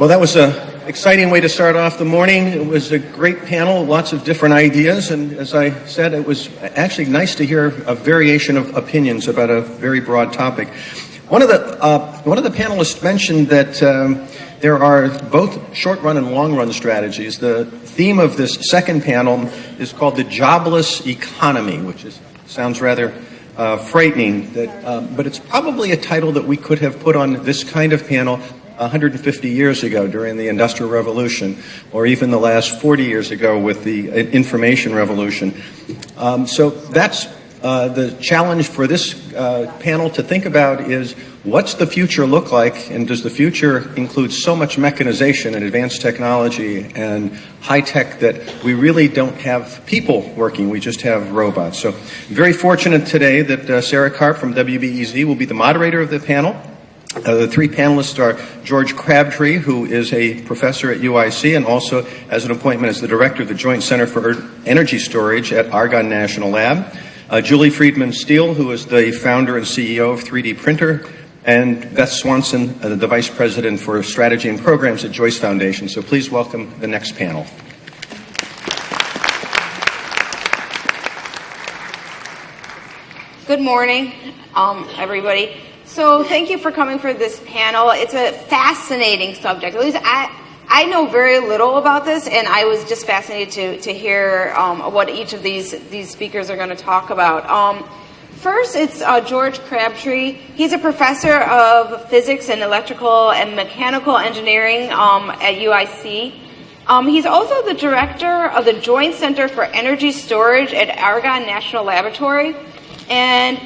Well, that was an exciting way to start off the morning. It was a great panel, lots of different ideas, and as I said, it was actually nice to hear a variation of opinions about a very broad topic. One of the panelists mentioned that there are both short-run and long-run strategies. The theme of this second panel is called the Jobless Economy, which sounds rather frightening, but it's probably a title that we could have put on this kind of panel 150 years ago during the Industrial Revolution, or even the last 40 years ago with the Information Revolution. So that's the challenge for this panel to think about is, what's the future look like, and does the future include so much mechanization and advanced technology and high tech that we really don't have people working, we just have robots. So I'm very fortunate today that Sarah Karp from WBEZ will be the moderator of the panel. The three panelists are George Crabtree, who is a professor at UIC and also has an appointment as the director of the Joint Center for Energy Storage at Argonne National Lab. Julie Friedman Steele, who is the founder and CEO of 3D Printer, and Beth Swanson, the vice president for strategy and programs at Joyce Foundation. So please welcome the next panel. Good morning, everybody. So thank you for coming for this panel. It's a fascinating subject. At least I know very little about this, and I was just fascinated to hear what each of these speakers are going to talk about. First, it's George Crabtree. He's a professor of physics and electrical and mechanical engineering at UIC. He's also the director of the Joint Center for Energy Storage at Argonne National Laboratory, and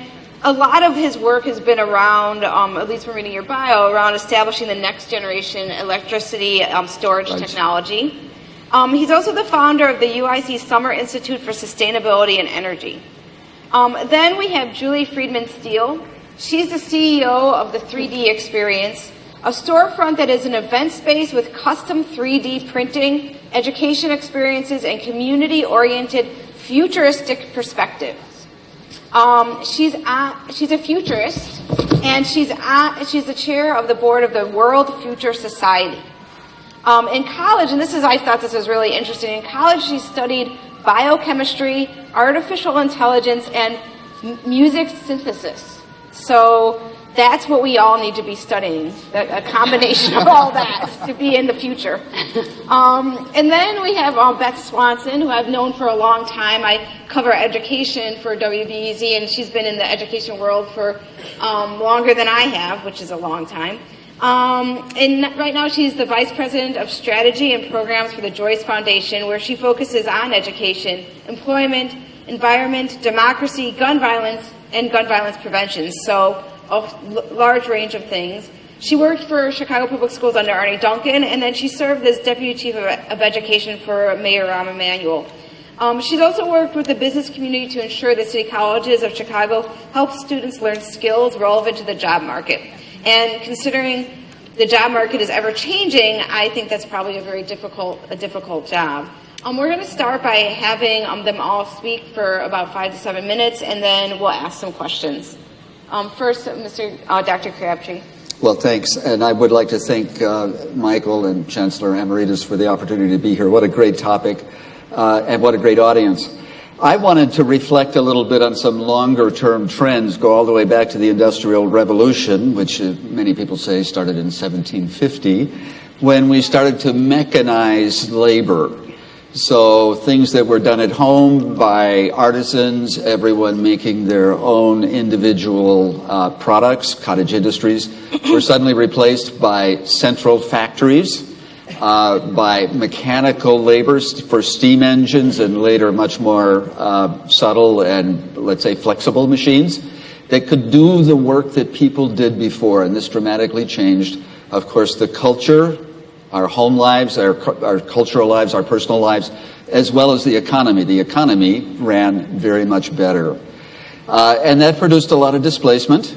a lot of his work has been around, at least from reading your bio, around establishing the next generation electricity storage technology. He's also the founder of the UIC Summer Institute for Sustainability and Energy. Then we have Julie Friedman Steele. She's the CEO of the 3D Experience, a storefront that is an event space with custom 3D printing, education experiences, and community-oriented futuristic perspectives. She's a futurist, and she's the chair of the board of the World Future Society. In college, and I thought this was really interesting, in college she studied biochemistry, artificial intelligence, and music synthesis. So that's what we all need to be studying, a combination of all that to be in the future. And then we have Beth Swanson, who I've known for a long time. I cover education for WBEZ, and she's been in the education world for longer than I have, which is a long time. And right now she's the Vice President of Strategy and Programs for the Joyce Foundation, where she focuses on education, employment, environment, democracy, gun violence, and gun violence prevention. So a large range of things. She worked for Chicago Public Schools under Arne Duncan, and then she served as Deputy Chief of Education for Mayor Rahm Emanuel. She's also worked with the business community to ensure that city colleges of Chicago help students learn skills relevant to the job market. And considering the job market is ever changing, I think that's probably a very difficult job. We're going to start by having them all speak for about 5 to 7 minutes, and then we'll ask some questions. First, Dr. Crabtree. Well, thanks. And I would like to thank Michael and Chancellor Emeritus for the opportunity to be here. What a great topic and what a great audience. I wanted to reflect a little bit on some longer-term trends, go all the way back to the Industrial Revolution, which many people say started in 1750, when we started to mechanize labor. So things that were done at home by artisans, everyone making their own individual products, cottage industries, were suddenly replaced by central factories, by mechanical labors for steam engines, and later much more subtle and, let's say, flexible machines that could do the work that people did before. And this dramatically changed, of course, the culture, our home lives, our cultural lives, our personal lives, as well as the economy. The economy ran very much better. And that produced a lot of displacement.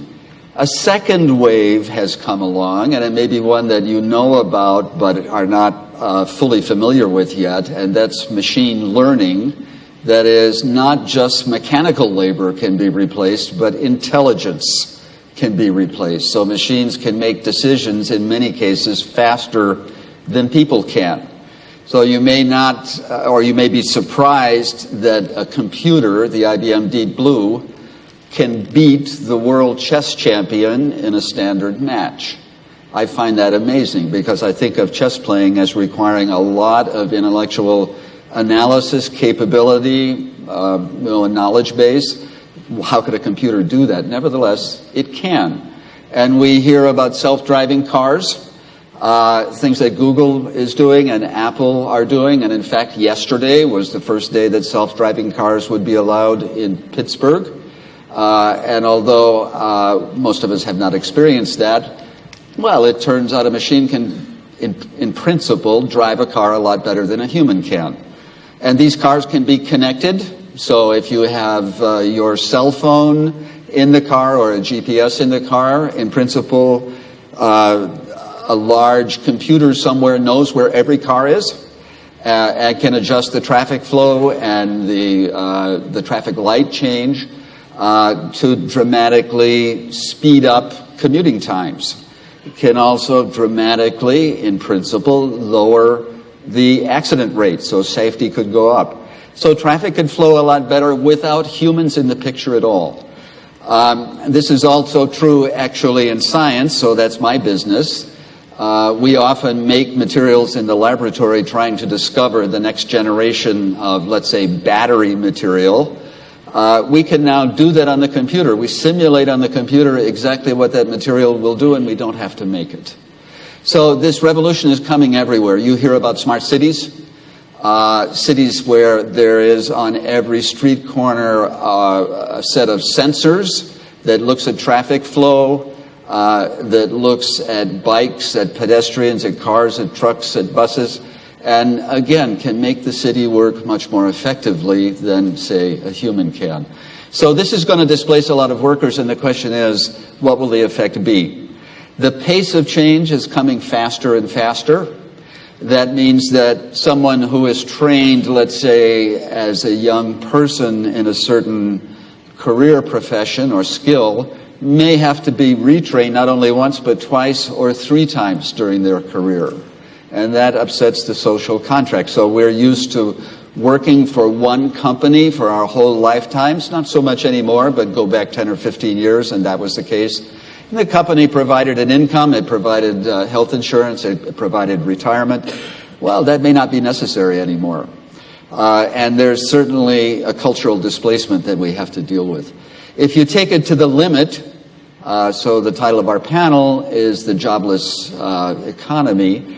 A second wave has come along, and it may be one that you know about but are not fully familiar with yet, and that's machine learning. That is, not just mechanical labor can be replaced, but intelligence can be replaced. So machines can make decisions in many cases faster than people can. So you may not, or you may be surprised that a computer, the IBM Deep Blue, can beat the world chess champion in a standard match. I find that amazing because I think of chess playing as requiring a lot of intellectual analysis, capability, a knowledge base. How could a computer do that? Nevertheless, it can. And we hear about self-driving cars, things that Google is doing and Apple are doing. And in fact, yesterday was the first day that self-driving cars would be allowed in Pittsburgh. And although most of us have not experienced that, well, it turns out a machine can, in principle, drive a car a lot better than a human can. And these cars can be connected. So if you have your cell phone in the car or a GPS in the car, in principle, a large computer somewhere knows where every car is and can adjust the traffic flow and the traffic light change to dramatically speed up commuting times. It can also dramatically, in principle, lower the accident rate, so safety could go up. So traffic could flow a lot better without humans in the picture at all. This is also true actually in science, so that's my business. We often make materials in the laboratory trying to discover the next generation of, let's say, battery material. We can now do that on the computer. We simulate on the computer exactly what that material will do, and we don't have to make it. So this revolution is coming everywhere. You hear about smart cities. Cities where there is on every street corner a set of sensors that looks at traffic flow, that looks at bikes, at pedestrians, at cars, at trucks, at buses, and again can make the city work much more effectively than, say, a human can. So this is going to displace a lot of workers, and the question is, what will the effect be? The pace of change is coming faster and faster. That means that someone who is trained, let's say, as a young person in a certain career profession or skill may have to be retrained not only once but twice or three times during their career. And that upsets the social contract. So we're used to working for one company for our whole lifetimes, not so much anymore, but go back 10 or 15 years and that was the case. And the company provided an income, it provided health insurance, it provided retirement. Well, that may not be necessary anymore. And there's certainly a cultural displacement that we have to deal with. If you take it to the limit, so the title of our panel is the Jobless Economy,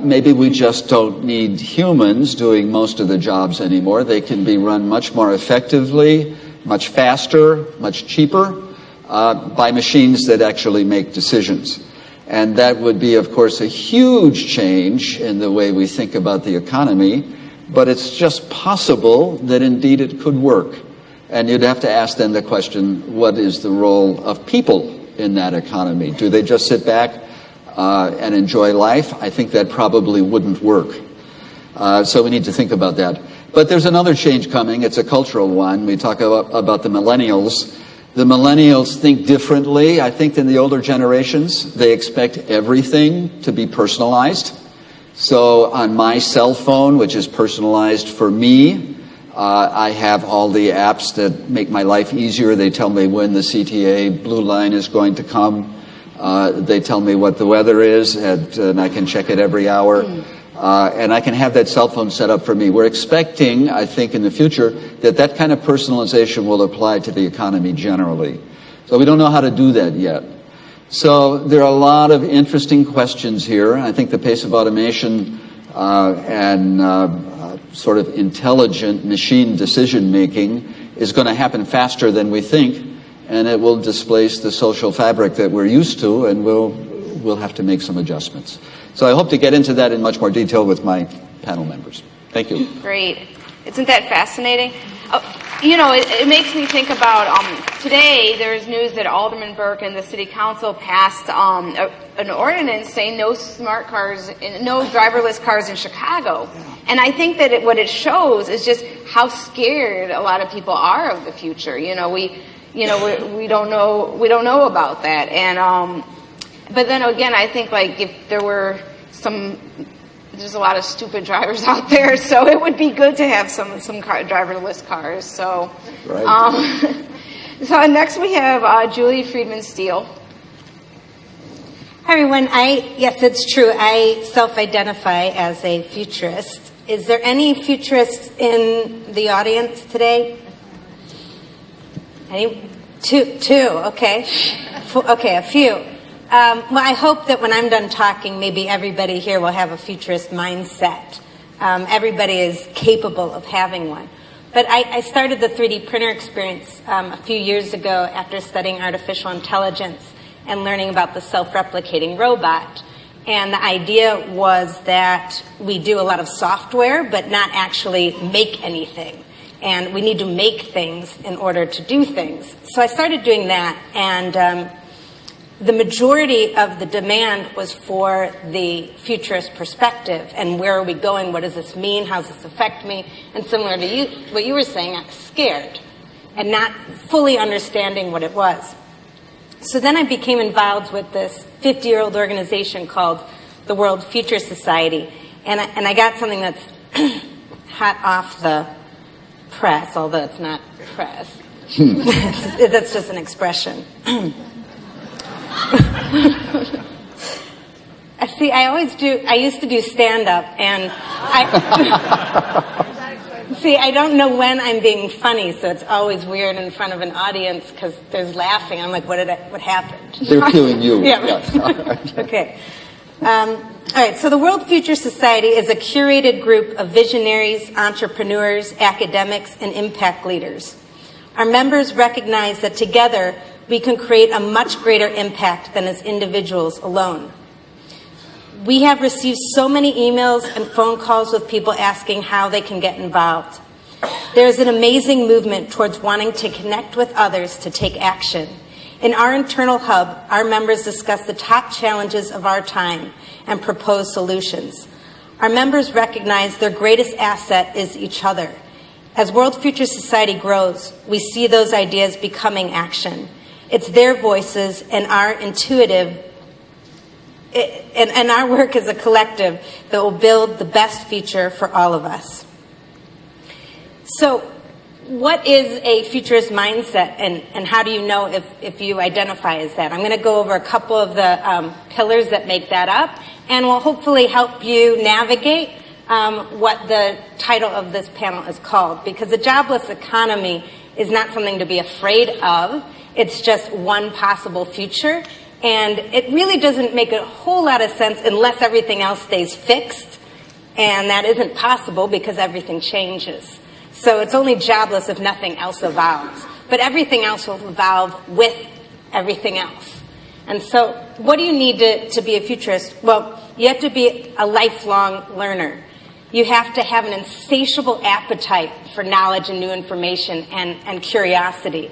maybe we just don't need humans doing most of the jobs anymore. They can be run much more effectively, much faster, much cheaper, by machines that actually make decisions. And that would be, of course, a huge change in the way we think about the economy, but it's just possible that indeed it could work. And you'd have to ask then the question, what is the role of people in that economy? Do they just sit back and enjoy life? I think that probably wouldn't work. So we need to think about that. But there's another change coming. It's a cultural one. We talk about the millennials. The millennials think differently, I think, than the older generations. They expect everything to be personalized. So on my cell phone, which is personalized for me, I have all the apps that make my life easier. They tell me when the CTA blue line is going to come. They tell me what the weather is, and I can check it every hour. And I can have that cell phone set up for me. We're expecting, I think, in the future, that kind of personalization will apply to the economy generally. So we don't know how to do that yet. So there are a lot of interesting questions here. I think the pace of automation and sort of intelligent machine decision-making is going to happen faster than we think, and it will displace the social fabric that we're used to, and we'll have to make some adjustments. So I hope to get into that in much more detail with my panel members. Thank you. Great. Isn't that fascinating? It makes me think about today there's news that Alderman Burke and the City Council passed an ordinance saying no smart cars, no driverless cars in Chicago. And I think that what it shows is just how scared a lot of people are of the future. We don't know about that. And but then again, I think like if there were there's a lot of stupid drivers out there, so it would be good to have some driverless cars. So, Right. So next we have Julie Friedman Steele. Hi, everyone. Yes, it's true. I self-identify as a futurist. Is there any futurists in the audience today? Any? Two. Okay. Okay, a few. Well, I hope that when I'm done talking, maybe everybody here will have a futurist mindset. Everybody is capable of having one. But I started the 3D printer experience a few years ago after studying artificial intelligence and learning about the self-replicating robot. And the idea was that we do a lot of software, but not actually make anything. And we need to make things in order to do things. So I started doing that, and the majority of the demand was for the futurist perspective and where are we going, what does this mean, how does this affect me, and similar to you, what you were saying, I'm scared and not fully understanding what it was. So then I became involved with this 50-year-old organization called the World Future Society, and I got something that's hot off the press, although it's not press. That's just an expression. See, I used to do stand-up, and I don't know when I'm being funny, so it's always weird in front of an audience because there's laughing. I'm like, what happened? They're cueing you. Yeah. Yes. All right. Okay. All right, so the World Future Society is a curated group of visionaries, entrepreneurs, academics, and impact leaders. Our members recognize that together we can create a much greater impact than as individuals alone. We have received so many emails and phone calls with people asking how they can get involved. There's an amazing movement towards wanting to connect with others to take action. In our internal hub, our members discuss the top challenges of our time and propose solutions. Our members recognize their greatest asset is each other. As World Future Society grows, we see those ideas becoming action. It's their voices and our intuitive and our work as a collective that will build the best future for all of us. So what is a futurist mindset, and how do you know if you identify as that? I'm going to go over a couple of the pillars that make that up, and will hopefully help you navigate what the title of this panel is called, because the jobless economy is not something to be afraid of. It's just one possible future, and it really doesn't make a whole lot of sense unless everything else stays fixed, and that isn't possible because everything changes. So it's only jobless if nothing else evolves, but everything else will evolve with everything else. And so what do you need to be a futurist? Well, you have to be a lifelong learner. You have to have an insatiable appetite for knowledge and new information and curiosity.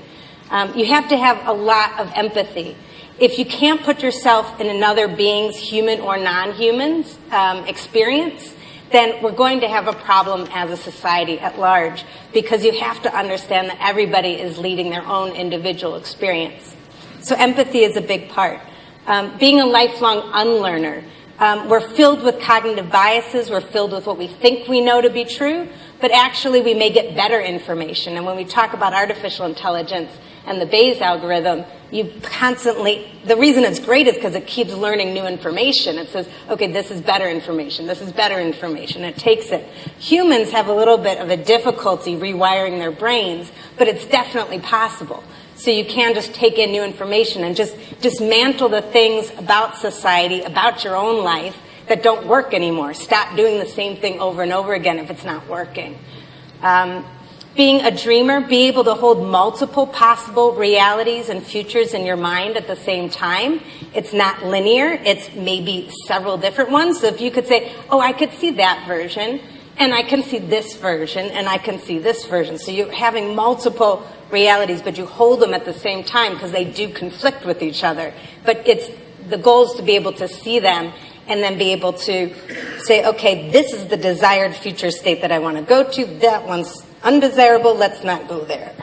You have to have a lot of empathy. If you can't put yourself in another being's, human or non-human's, experience, then we're going to have a problem as a society at large, because you have to understand that everybody is leading their own individual experience. So empathy is a big part. Being a lifelong unlearner. We're filled with cognitive biases. We're filled with what we think we know to be true, but actually we may get better information. And when we talk about artificial intelligence and the Bayes algorithm, you constantly, the reason it's great is because it keeps learning new information. It says, okay, this is better information, this is better information. It takes it. Humans have a little bit of a difficulty rewiring their brains, but it's definitely possible. So you can just take in new information and just dismantle the things about society, about your own life that don't work anymore. Stop doing the same thing over and over again if it's not working. Being a dreamer, be able to hold multiple possible realities and futures in your mind at the same time. It's not linear. It's maybe several different ones. So if you could say, oh, I could see that version, and I can see this version, and I can see this version. So you're having multiple realities, but you hold them at the same time because they do conflict with each other. But it's the goal is to be able to see them and then be able to say, okay, this is the desired future state that I want to go to. That one's undesirable. Let's not go there.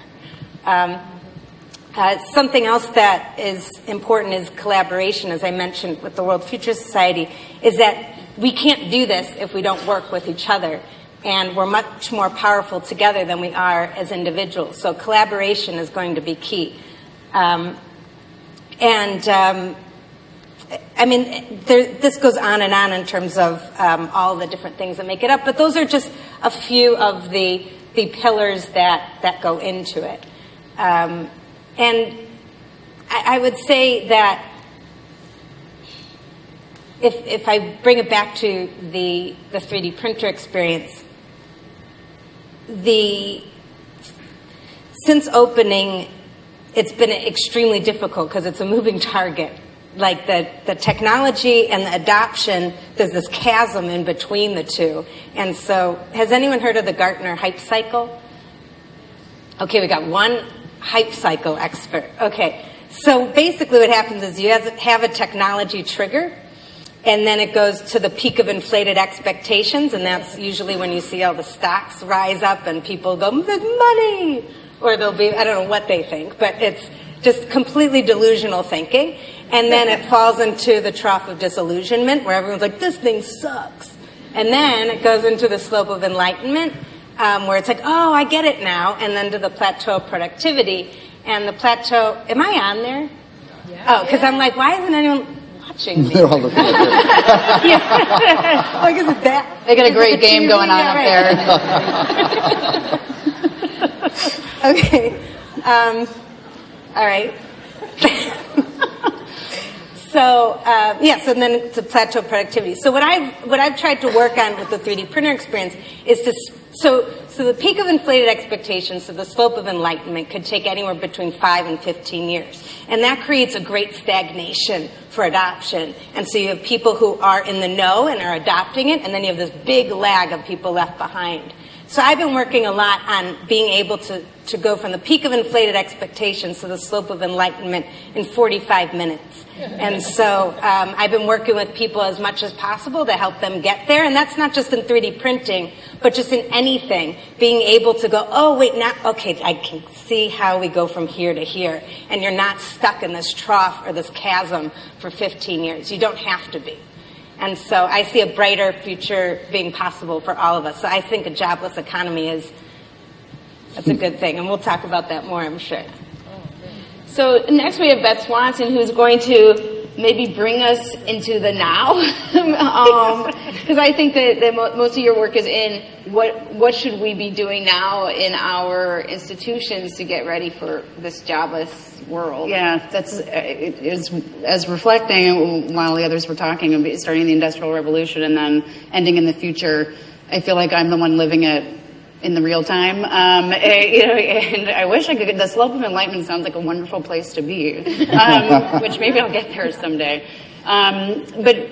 Something else that is important is collaboration, as I mentioned with the World Future Society, is that we can't do this if we don't work with each other. And we're much more powerful together than we are as individuals. So collaboration is going to be key. I mean, this goes on in terms of all the different things that make it up, but those are just a few of the pillars that go into it. And I would say that if I bring it back to the 3D printer experience, since opening, it's been extremely difficult because it's a moving target. Like the technology and the adoption, there's this chasm in between the two. And so, has anyone heard of the Gartner hype cycle? Okay, we got one hype cycle expert. Okay, so basically what happens is you have a technology trigger, and then it goes to the peak of inflated expectations, and that's usually when you see all the stocks rise up and people go, there's money! Or they'll be, I don't know what they think, but it's just completely delusional thinking. And then it falls into the trough of disillusionment, where everyone's like, this thing sucks. And then it goes into the slope of enlightenment, where it's like, oh, I get it now. And then to the plateau of productivity. And the plateau, am I on there? Yeah. Oh, because I'm like, why isn't anyone watching me? They're all looking at Yeah. Like, is it that? They got a great game going on up there. Okay. All right. So so then it's a plateau productivity. So what I've tried to work on with the 3D printer experience is so the peak of inflated expectations, so the slope of enlightenment, could take anywhere between 5 and 15 years, and that creates a great stagnation for adoption. And so you have people who are in the know and are adopting it, and then you have this big lag of people left behind. So I've been working a lot on being able to go from the peak of inflated expectations to the slope of enlightenment in 45 minutes. And so I've been working with people as much as possible to help them get there. And that's not just in 3D printing, but just in anything. Being able to go, oh, wait, now, okay, I can see how we go from here to here. And you're not stuck in this trough or this chasm for 15 years. You don't have to be. And so I see a brighter future being possible for all of us. So I think a jobless economy that's a good thing. And we'll talk about that more, I'm sure. So next we have Beth Swanson, who's going to maybe bring us into the now. Because I think that most of your work is in what should we be doing now in our institutions to get ready for this jobless world. Yeah, that's as reflecting while the others were talking, starting the Industrial Revolution and then ending in the future. I feel like I'm the one living it in the real time. And I wish I could. The slope of enlightenment sounds like a wonderful place to be, which maybe I'll get there someday. But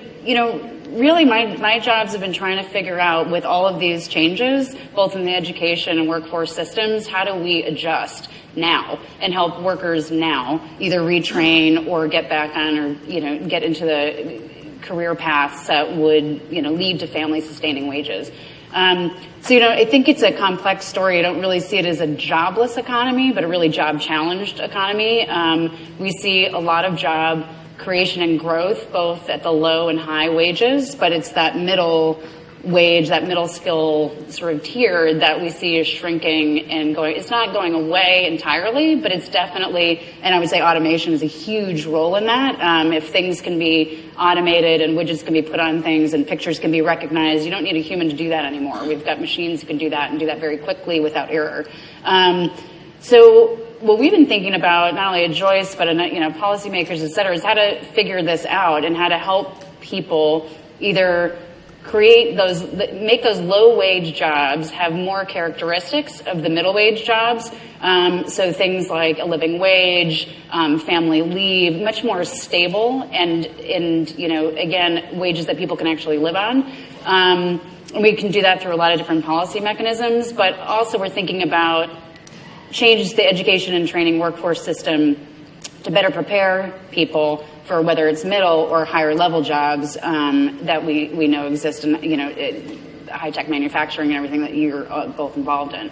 really my jobs have been trying to figure out, with all of these changes, both in the education and workforce systems, how do we adjust now and help workers now either retrain or get back on or get into the career paths that would lead to family sustaining wages. I think it's a complex story. I don't really see it as a jobless economy, but a really job challenged economy. We see a lot of job creation and growth, both at the low and high wages, but it's that middle wage, that middle skill sort of tier that we see is shrinking and going. It's not going away entirely, but it's definitely, and I would say automation is a huge role in that. If things can be automated and widgets can be put on things and pictures can be recognized, you don't need a human to do that anymore. We've got machines that can do that and do that very quickly without error. So what we've been thinking about, not only at Joyce, but policymakers, et cetera, is how to figure this out and how to help people either make those low wage jobs have more characteristics of the middle wage jobs. So things like a living wage, family leave, much more stable and again, wages that people can actually live on. And we can do that through a lot of different policy mechanisms, but also we're thinking about changes to the education and training workforce system to better prepare people for whether it's middle or higher level jobs that we know exist in high tech manufacturing and everything that you're both involved in.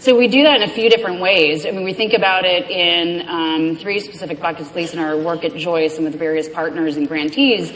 So we do that in a few different ways. I mean, we think about it in 3 specific buckets, at least in our work at Joyce and with various partners and grantees.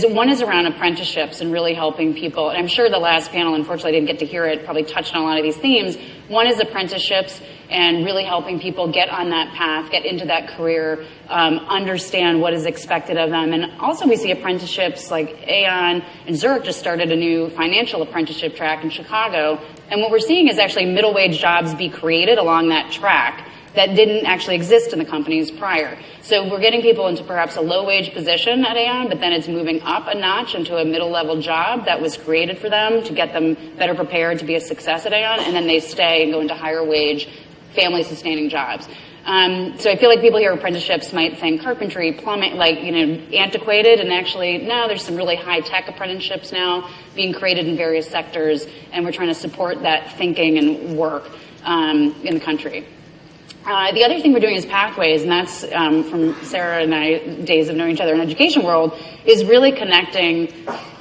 One is around apprenticeships and really helping people. And I'm sure the last panel, unfortunately, I didn't get to hear it, probably touched on a lot of these themes. One is apprenticeships and really helping people get on that path, get into that career, understand what is expected of them. And also we see apprenticeships like Aon and Zurich just started a new financial apprenticeship track in Chicago. And what we're seeing is actually middle wage jobs be created along that track that didn't actually exist in the companies prior. So we're getting people into perhaps a low wage position at Aon, but then it's moving up a notch into a middle level job that was created for them to get them better prepared to be a success at Aon, and then they stay and go into higher wage, family sustaining jobs. So I feel like people hear apprenticeships might think carpentry, plumbing, antiquated, and actually, no, there's some really high-tech apprenticeships now being created in various sectors, and we're trying to support that thinking and work in the country. The other thing we're doing is pathways, and that's from Sarah and I, days of knowing each other in the education world, is really connecting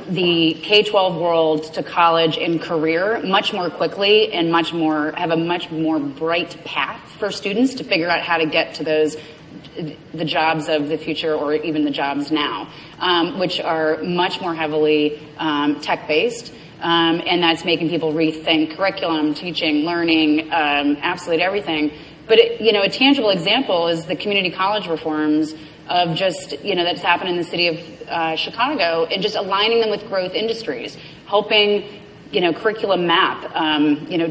the K-12 world to college and career much more quickly and have a much more bright path for students to figure out how to get to the jobs of the future or even the jobs now, which are much more heavily tech-based. And that's making people rethink curriculum, teaching, learning, absolutely everything. But a tangible example is the community college reforms of just, that's happened in the city of Chicago, and just aligning them with growth industries, helping, curriculum map,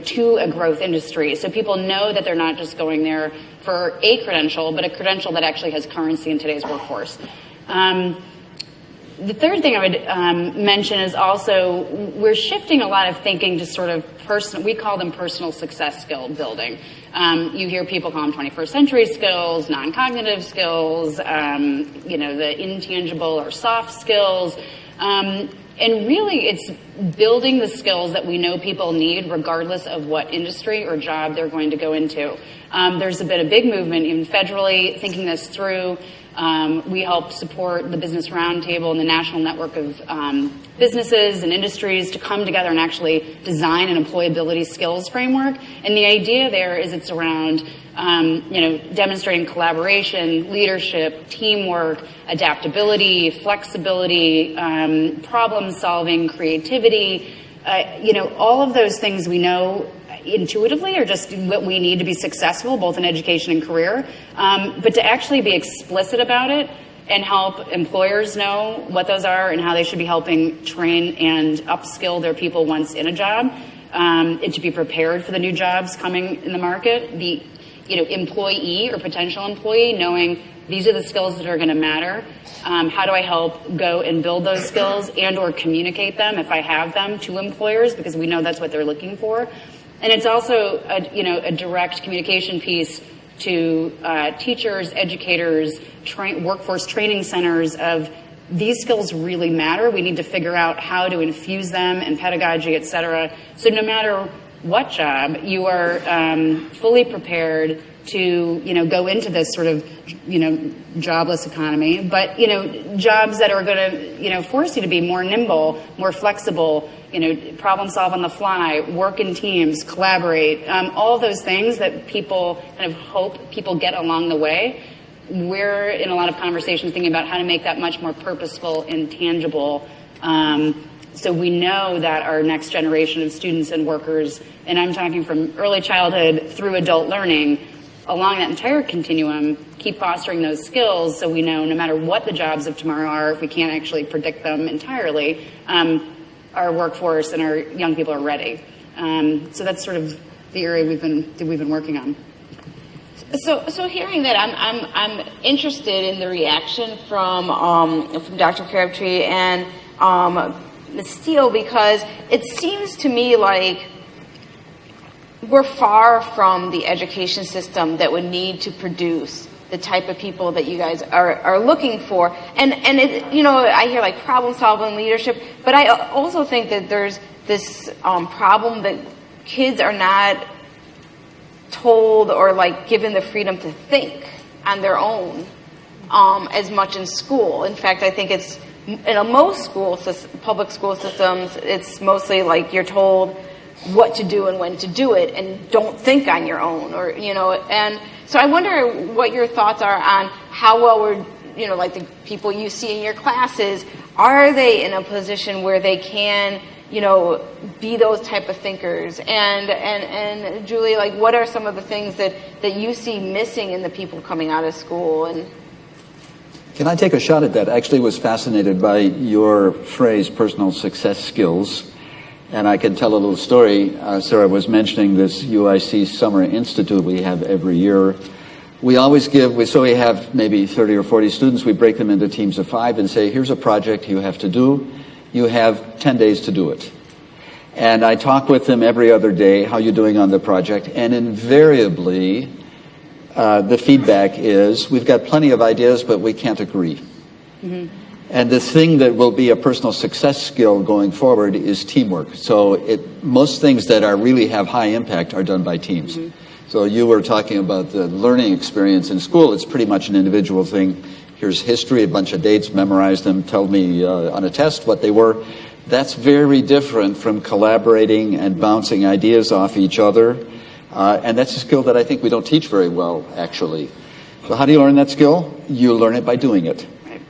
to a growth industry. So people know that they're not just going there for a credential, but a credential that actually has currency in today's workforce. The third thing I would mention is also we're shifting a lot of thinking to sort of we call them personal success skill building. You hear people call them 21st century skills, non-cognitive skills, the intangible or soft skills. And really it's building the skills that we know people need regardless of what industry or job they're going to go into. There's been a big movement even federally thinking this through. We help support the Business Roundtable and the national network of businesses and industries to come together and actually design an employability skills framework. And the idea there is it's around, demonstrating collaboration, leadership, teamwork, adaptability, flexibility, problem solving, creativity. All of those things we know intuitively are just what we need to be successful, both in education and career. But to actually be explicit about it and help employers know what those are and how they should be helping train and upskill their people once in a job, and to be prepared for the new jobs coming in the market. The employee or potential employee knowing these are the skills that are going to matter. How do I help go and build those skills and or communicate them if I have them to employers, because we know that's what they're looking for. And it's also a direct communication piece to teachers, educators, workforce training centers of these skills really matter. We need to figure out how to infuse them in pedagogy, et cetera. So no matter what job, you are fully prepared to go into this sort of jobless economy, but jobs that are going to force you to be more nimble, more flexible, problem solve on the fly, work in teams, collaborate, all those things that people kind of hope people get along the way. We're in a lot of conversations thinking about how to make that much more purposeful and tangible. So we know that our next generation of students and workers, and I'm talking from early childhood through adult learning, along that entire continuum, keep fostering those skills so we know no matter what the jobs of tomorrow are, if we can't actually predict them entirely, our workforce and our young people are ready. So that's sort of the area we've been working on. So hearing that, I'm interested in the reaction from Dr. Crabtree and Ms. Steele, because it seems to me like we're far from the education system that would need to produce the type of people that you guys are looking for. And it, I hear like problem solving, leadership, but I also think that there's this problem that kids are not told or like given the freedom to think on their own as much in school. In fact, I think it's in most schools, public school systems, it's mostly like you're told what to do and when to do it, and don't think on your own, or, and so I wonder what your thoughts are on how well we're, like the people you see in your classes, are they in a position where they can, be those type of thinkers? And Julie, like, what are some of the things that you see missing in the people coming out of school? And can I take a shot at that? I actually was fascinated by your phrase, personal success skills. And I can tell a little story. Sarah was mentioning this UIC Summer Institute we have every year. We always so we have maybe 30 or 40 students. We break them into teams of 5 and say, here's a project you have to do. You have 10 days to do it. And I talk with them every other day, how you doing on the project? And invariably, the feedback is, we've got plenty of ideas, but we can't agree. Mm-hmm. And the thing that will be a personal success skill going forward is teamwork. So most things that really have high impact are done by teams. Mm-hmm. So you were talking about the learning experience in school. It's pretty much an individual thing. Here's history, a bunch of dates, memorize them, tell me on a test what they were. That's very different from collaborating and bouncing ideas off each other. And that's a skill that I think we don't teach very well, actually. So how do you learn that skill? You learn it by doing it.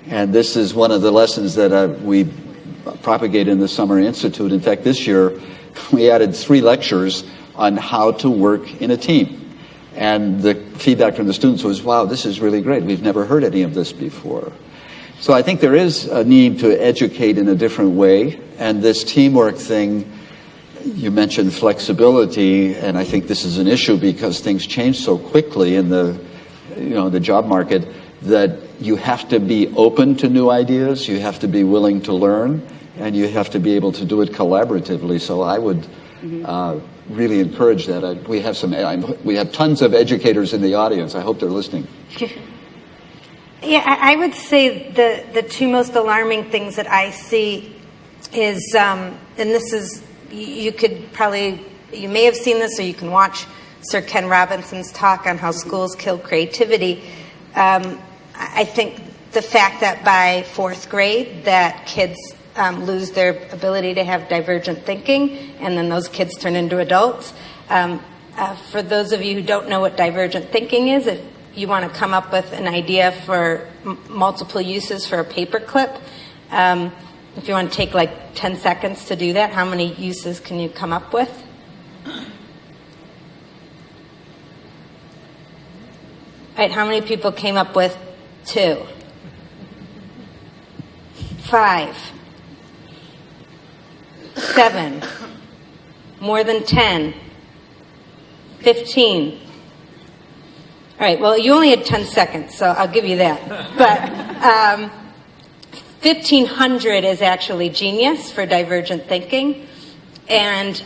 And this is one of the lessons that we propagate in the Summer Institute. In fact, this year, we added 3 lectures on how to work in a team. And the feedback from the students was, wow, this is really great. We've never heard any of this before. So I think there is a need to educate in a different way. And this teamwork thing, you mentioned flexibility, and I think this is an issue because things change so quickly in the job market, that you have to be open to new ideas, you have to be willing to learn, and you have to be able to do it collaboratively. So I would really encourage that. We have tons of educators in the audience. I hope they're listening. Yeah, I would say the 2 most alarming things that I see is, and this is, you may have seen this, or you can watch Sir Ken Robinson's talk on how schools kill creativity. I think the fact that by 4th grade that kids lose their ability to have divergent thinking, and then those kids turn into adults. For those of you who don't know what divergent thinking is, if you want to come up with an idea for multiple uses for a paperclip, if you want to take like 10 seconds to do that, how many uses can you come up with? Right, how many people came up with 2? 5. 7. More than 10. 15. All right, well, you only had 10 seconds, so I'll give you that. But 1,500 is actually genius for divergent thinking. And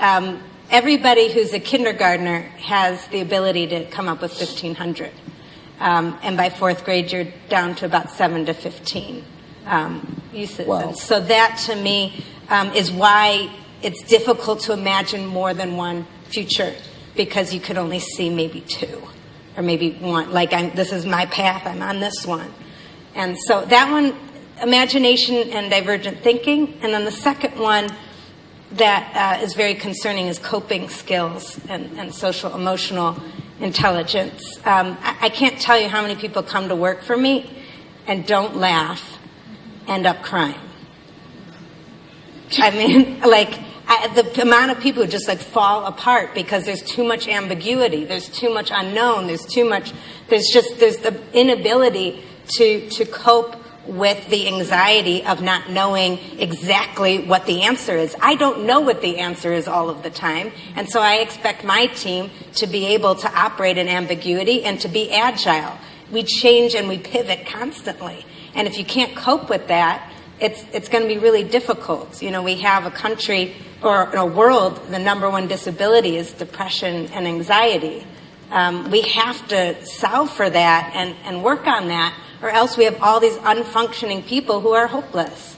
everybody who's a kindergartner has the ability to come up with 1,500. And by 4th grade, you're down to about 7 to 15 uses. Wow. And so that, to me, is why it's difficult to imagine more than one future, because you could only see maybe 2 or maybe 1. Like, this is my path, I'm on this one. And so that one, imagination and divergent thinking. And then the second one that is very concerning is coping skills and social emotional intelligence. I can't tell you how many people come to work for me and don't laugh, end up crying. I mean, the amount of people who just fall apart because there's too much ambiguity, there's too much unknown, there's the inability to cope with the anxiety of not knowing exactly what the answer is. I don't know what the answer is all of the time, and so I expect my team to be able to operate in ambiguity and to be agile. We change and we pivot constantly, and if you can't cope with that, it's going to be really difficult. We have a country or a world, the number 1 disability is depression and anxiety. We have to solve for that and work on that, or else we have all these unfunctioning people who are hopeless.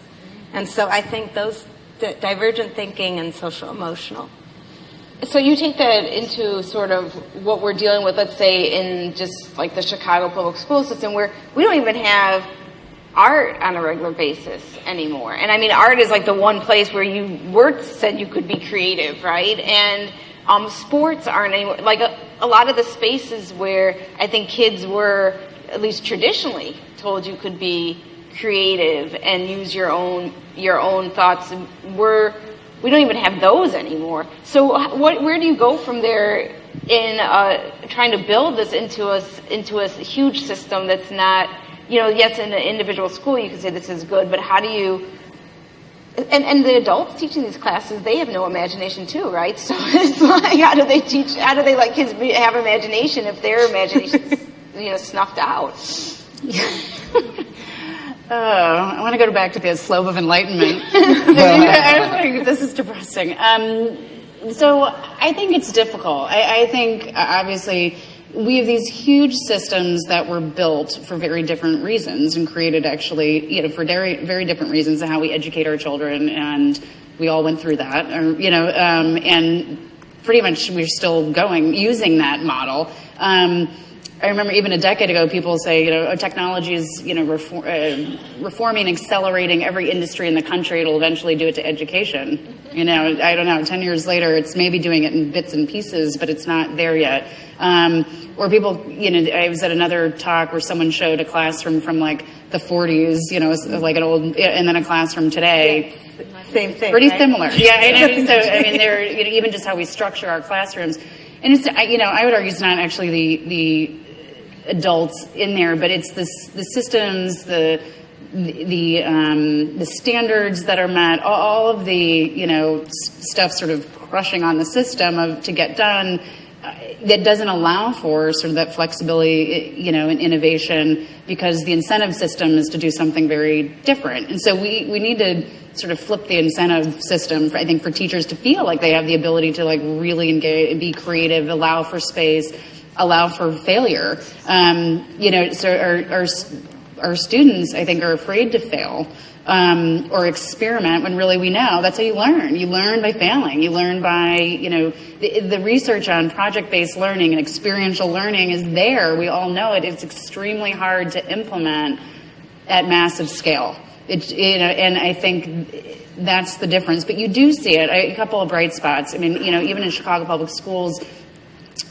And so I think the divergent thinking and social emotional. So you take that into sort of what we're dealing with, let's say, in just like the Chicago public school system, where we don't even have art on a regular basis anymore. And I mean, art is like the one place where you said you could be creative, right? And sports aren't anymore. Like a lot of the spaces where I think kids were, at least traditionally, told you could be creative and use your own thoughts, we don't even have those anymore. So where do you go from there in trying to build this into a huge system that's not, yes, in an individual school you can say this is good, but how do you, and the adults teaching these classes, they have no imagination too, right? So it's like, how do they let kids have imagination if their imagination is snuffed out? Oh, I want to go back to the slope of enlightenment. I was like, this is depressing. So I think it's difficult. I think, obviously, we have these huge systems that were built for very different reasons and created actually, for very, very different reasons of how we educate our children. And we all went through that, and pretty much we're still using that model. I remember even a decade ago, people say, technology is, reforming, accelerating every industry in the country. It'll eventually do it to education. I don't know, 10 years later, it's maybe doing it in bits and pieces, but it's not there yet. Or people, I was at another talk where someone showed a classroom from like the 40s, like an old, and then a classroom today. Same thing. Pretty right? similar. Yeah, so, they're, even just how we structure our classrooms. And it's, I would argue it's not actually the adults in there, but it's the systems, the standards that are met, all of the stuff sort of crushing on the system to get done that doesn't allow for sort of that flexibility, and innovation, because the incentive system is to do something very different. And so we need to sort of flip the incentive system, I think, for teachers to feel like they have the ability to like really engage, be creative, allow for space, allow for failure. So our students, I think, are afraid to fail or experiment when really we know that's how you learn. You learn by failing. You learn by, the research on project-based learning and experiential learning is there. We all know it. It's extremely hard to implement at massive scale. And I think that's the difference. But you do see it. A couple of bright spots. I mean, even in Chicago Public Schools,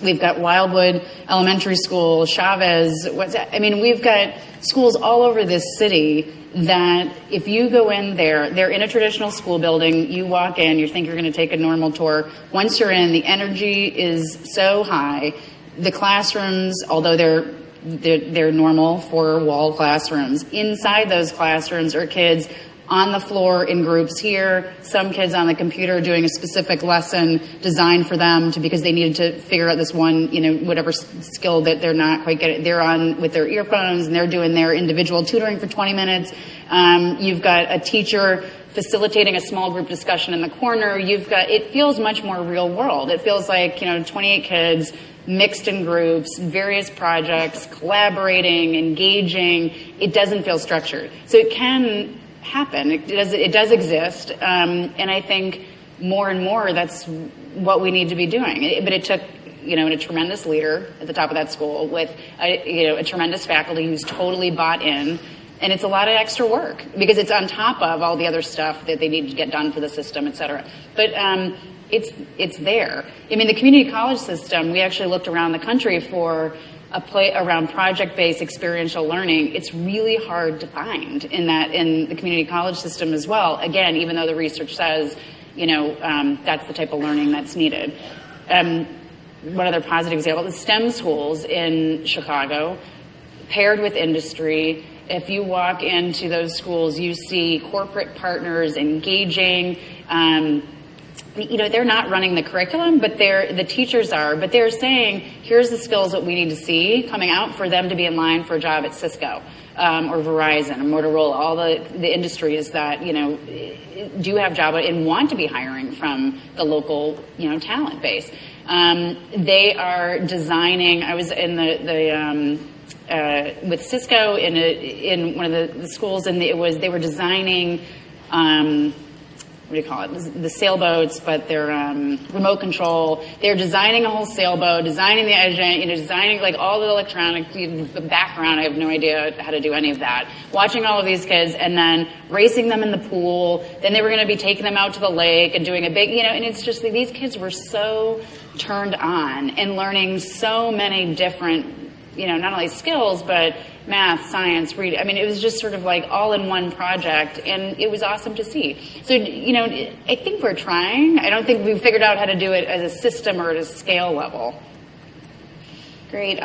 we've got Wildwood Elementary School, Chavez. We've got schools all over this city that if you go in there, they're in a traditional school building, you walk in, you think you're going to take a normal tour. Once you're in, the energy is so high. The classrooms, although they're normal four-wall classrooms, inside those classrooms are kids on the floor in groups here, some kids on the computer doing a specific lesson designed for them because they needed to figure out this one, whatever skill that they're not quite getting. They're on with their earphones and they're doing their individual tutoring for 20 minutes. You've got a teacher facilitating a small group discussion in the corner. It feels much more real world. It feels like, 28 kids mixed in groups, various projects, collaborating, engaging. It doesn't feel structured. So it can happen. It does exist, and I think more and more that's what we need to be doing. But it took, a tremendous leader at the top of that school with a tremendous faculty who's totally bought in, and it's a lot of extra work because it's on top of all the other stuff that they need to get done for the system, et cetera. But it's there. The community college system, we actually looked around the country for a play around project-based experiential learning. It's really hard to find in the community college system as well. Again, even though the research says, that's the type of learning that's needed. One other positive example, the STEM schools in Chicago, paired with industry. If you walk into those schools, you see corporate partners engaging. They're not running the curriculum, but the teachers are. But they're saying, here's the skills that we need to see coming out for them to be in line for a job at Cisco or Verizon or Motorola, all the industries that, do have job and want to be hiring from the local, talent base. They are designing. I was in with Cisco in one of the schools, and they were designing what do you call it? The sailboats, but they're remote control. They're designing a whole sailboat, designing the engine, designing like all the electronic the background. I have no idea how to do any of that. Watching all of these kids and then racing them in the pool. Then they were going to be taking them out to the lake and doing a big, and it's just like these kids were so turned on and learning so many different, not only skills, but math, science, reading. I mean, it was just sort of like all in one project, and it was awesome to see. So, I think we're trying. I don't think we've figured out how to do it as a system or at a scale level. Great.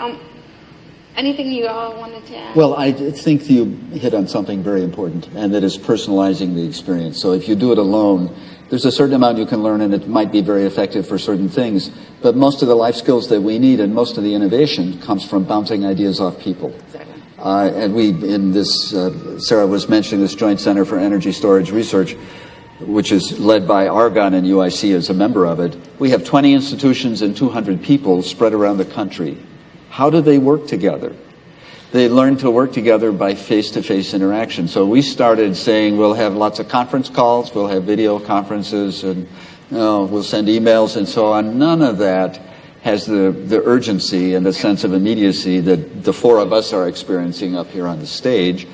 Anything you all wanted to add? Well, I think you hit on something very important, and that is personalizing the experience. So if you do it alone, there's a certain amount you can learn, and it might be very effective for certain things. But most of the life skills that we need and most of the innovation comes from bouncing ideas off people. Exactly. And we, in this, Sarah was mentioning this Joint Center for Energy Storage Research, which is led by Argonne and UIC as a member of it. We have 20 institutions and 200 people spread around the country. How do they work together? They learn to work together by face-to-face interaction. So we started saying we'll have lots of conference calls, we'll have video conferences, and we'll send emails and so on. None of that has the urgency and the sense of immediacy that the four of us are experiencing up here on the stage,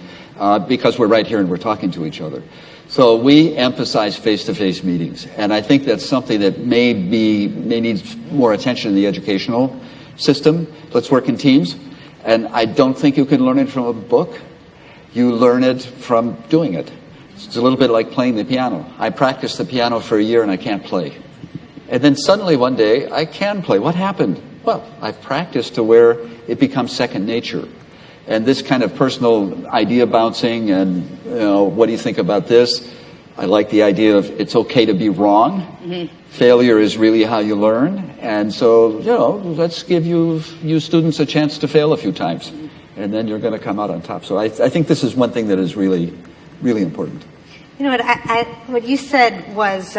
because we're right here and we're talking to each other. So we emphasize face-to-face meetings, and I think that's something that may need more attention in the educational system. Let's work in teams, and I don't think you can learn it from a book. You learn it from doing it. It's a little bit like playing the piano. I practiced the piano for a year and I can't play. And then suddenly one day, I can play. What happened? Well, I've practiced to where it becomes second nature. And this kind of personal idea bouncing and, what do you think about this? I like the idea of it's okay to be wrong. Mm-hmm. Failure is really how you learn. And so, let's give you students a chance to fail a few times. And then you're going to come out on top. So I think this is one thing that is really, really important. What you said was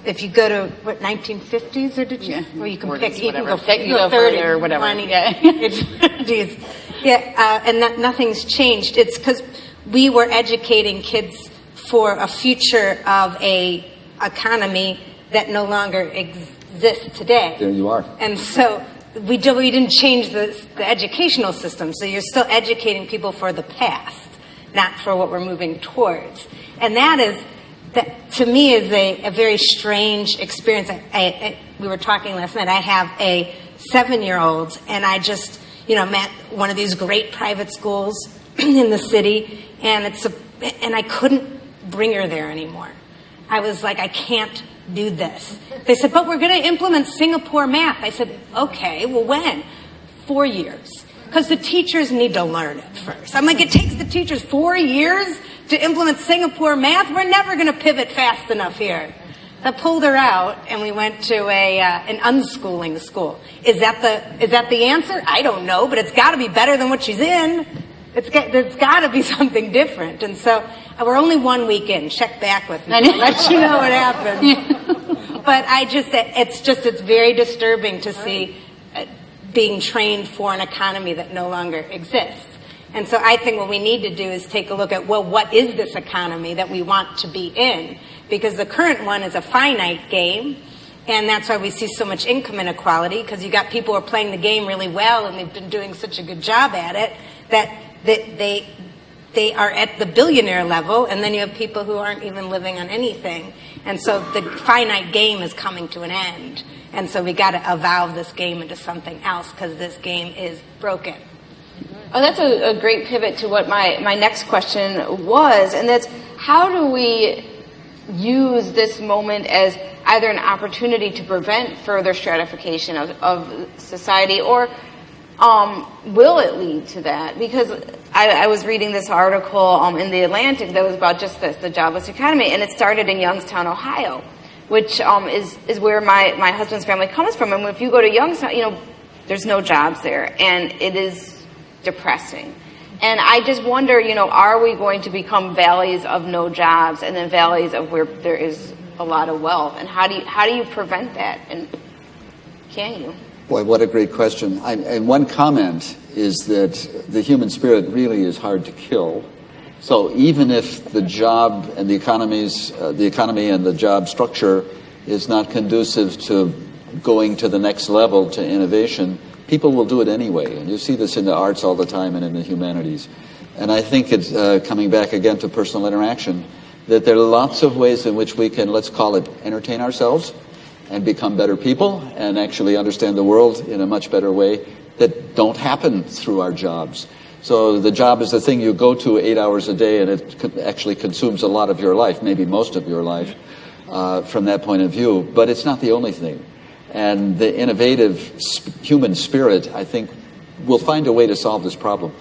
if you go to 1950s, or did you? Yeah. Or you can 40s, pick. You can go, you go 30 or whatever. 20, yeah. 50s. Yeah, and nothing's changed. It's because we were educating kids for a future of a economy that no longer exists today. There you are. And so we didn't change the educational system. So you're still educating people for the past, not for what we're moving towards. And that to me is a very strange experience. We were talking last night. I have a 7-year-old, and I just met one of these great private schools in the city, and I couldn't bring her there anymore. I was like, I can't do this. They said, but we're going to implement Singapore math. I said, okay, well, when? 4 years. Because the teachers need to learn it first. I'm like, it takes the teachers 4 years to implement Singapore math? We're never going to pivot fast enough here. I pulled her out, and we went to an unschooling school. Is that the answer? I don't know, but it's got to be better than what she's in. It's got to be something different. And so we're only 1 week in. Check back with me. I'll let you know what happens. But it's very disturbing to see being trained for an economy that no longer exists. And so I think what we need to do is take a look at, well, what is this economy that we want to be in? Because the current one is a finite game, and that's why we see so much income inequality, because you got people who are playing the game really well, and they've been doing such a good job at it, that they are at the billionaire level, and then you have people who aren't even living on anything. And so the finite game is coming to an end. And so we got to evolve this game into something else, because this game is broken. Oh, that's a great pivot to what my next question was, and that's how do we use this moment as either an opportunity to prevent further stratification of society, or will it lead to that? Because I was reading this article in The Atlantic that was about just this, the jobless economy, and it started in Youngstown, Ohio, which is where my husband's family comes from. And if you go to Youngstown, there's no jobs there, and it is depressing. And I just wonder, are we going to become valleys of no jobs and then valleys of where there is a lot of wealth? And how do you prevent that? And can you? Boy, what a great question. And one comment is that the human spirit really is hard to kill. So even if the job and the economy and the job structure is not conducive to going to the next level, to innovation, people will do it anyway. And you see this in the arts all the time and in the humanities. And I think it's coming back again to personal interaction, that there are lots of ways in which we can, let's call it, entertain ourselves and become better people and actually understand the world in a much better way that don't happen through our jobs. So the job is the thing you go to 8 hours a day, and it actually consumes a lot of your life, maybe most of your life, from that point of view. But it's not the only thing. And the innovative human spirit, I think, will find a way to solve this problem.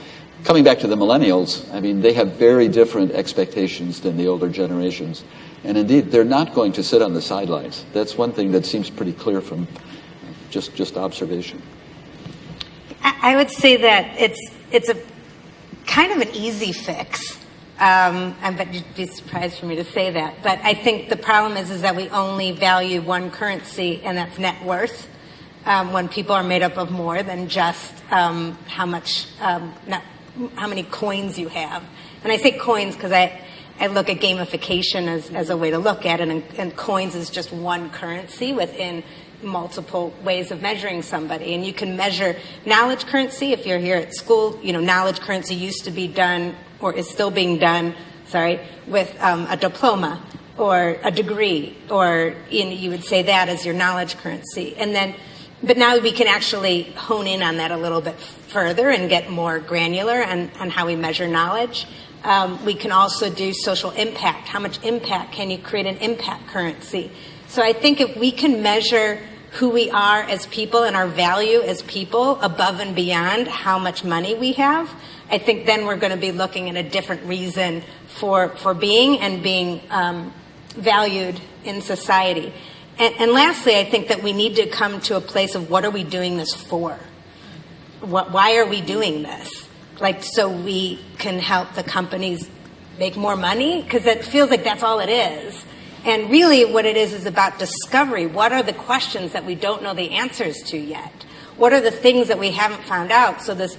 Coming back to the millennials, I mean, they have very different expectations than the older generations. And indeed, they're not going to sit on the sidelines. That's one thing that seems pretty clear from just observation. I would say that it's a kind of an easy fix. I bet you'd be surprised for me to say that. But I think the problem is that we only value one currency, and that's net worth, when people are made up of more than just how many coins you have. And I say coins because I look at gamification as a way to look at it, and coins is just one currency within multiple ways of measuring somebody. And you can measure knowledge currency. If you're here at school, knowledge currency used to be done, or is still being done, with a diploma or a degree, or you would say that as your knowledge currency. But now we can actually hone in on that a little bit further and get more granular on how we measure knowledge. We can also do social impact. How much impact can you create an impact currency? So I think if we can measure who we are as people and our value as people above and beyond how much money we have, I think then we're going to be looking at a different reason for being and being valued in society. And lastly, I think that we need to come to a place of what are we doing this for? Why are we doing this? So we can help the companies make more money? Because it feels like that's all it is. And really what it is about discovery. What are the questions that we don't know the answers to yet? What are the things that we haven't found out? So this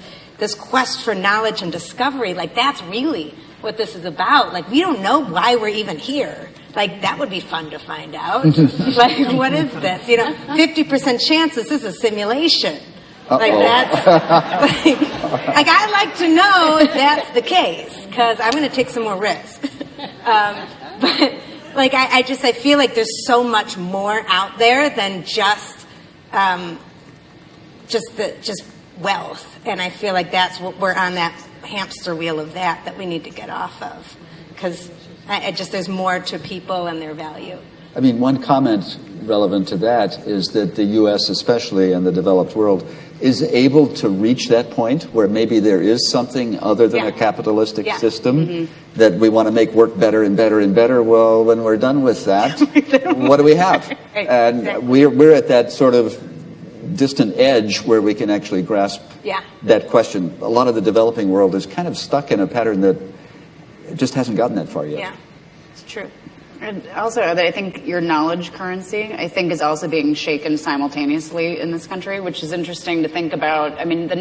quest for knowledge and discovery, that's really what this is about. We don't know why we're even here. That would be fun to find out. What is this? 50% chance this is a simulation. That's I'd like to know if that's the case, because I'm going to take some more risks. But I feel like there's so much more out there than just wealth, and I feel like that's what we're on, that hamster wheel of that we need to get off of, because there's more to people and their value. I mean, one comment relevant to that is that the U.S., especially, and the developed world, is able to reach that point where maybe there is something other than a capitalistic system that we want to make work better and better and better. Well, when we're done with that, what do we have? Right, and exactly. we're at that sort of distant edge where we can actually grasp that question. A lot of the developing world is kind of stuck in a pattern that just hasn't gotten that far yet. Yeah, it's true. And also, I think your knowledge currency, I think, is also being shaken simultaneously in this country, which is interesting to think about. I mean,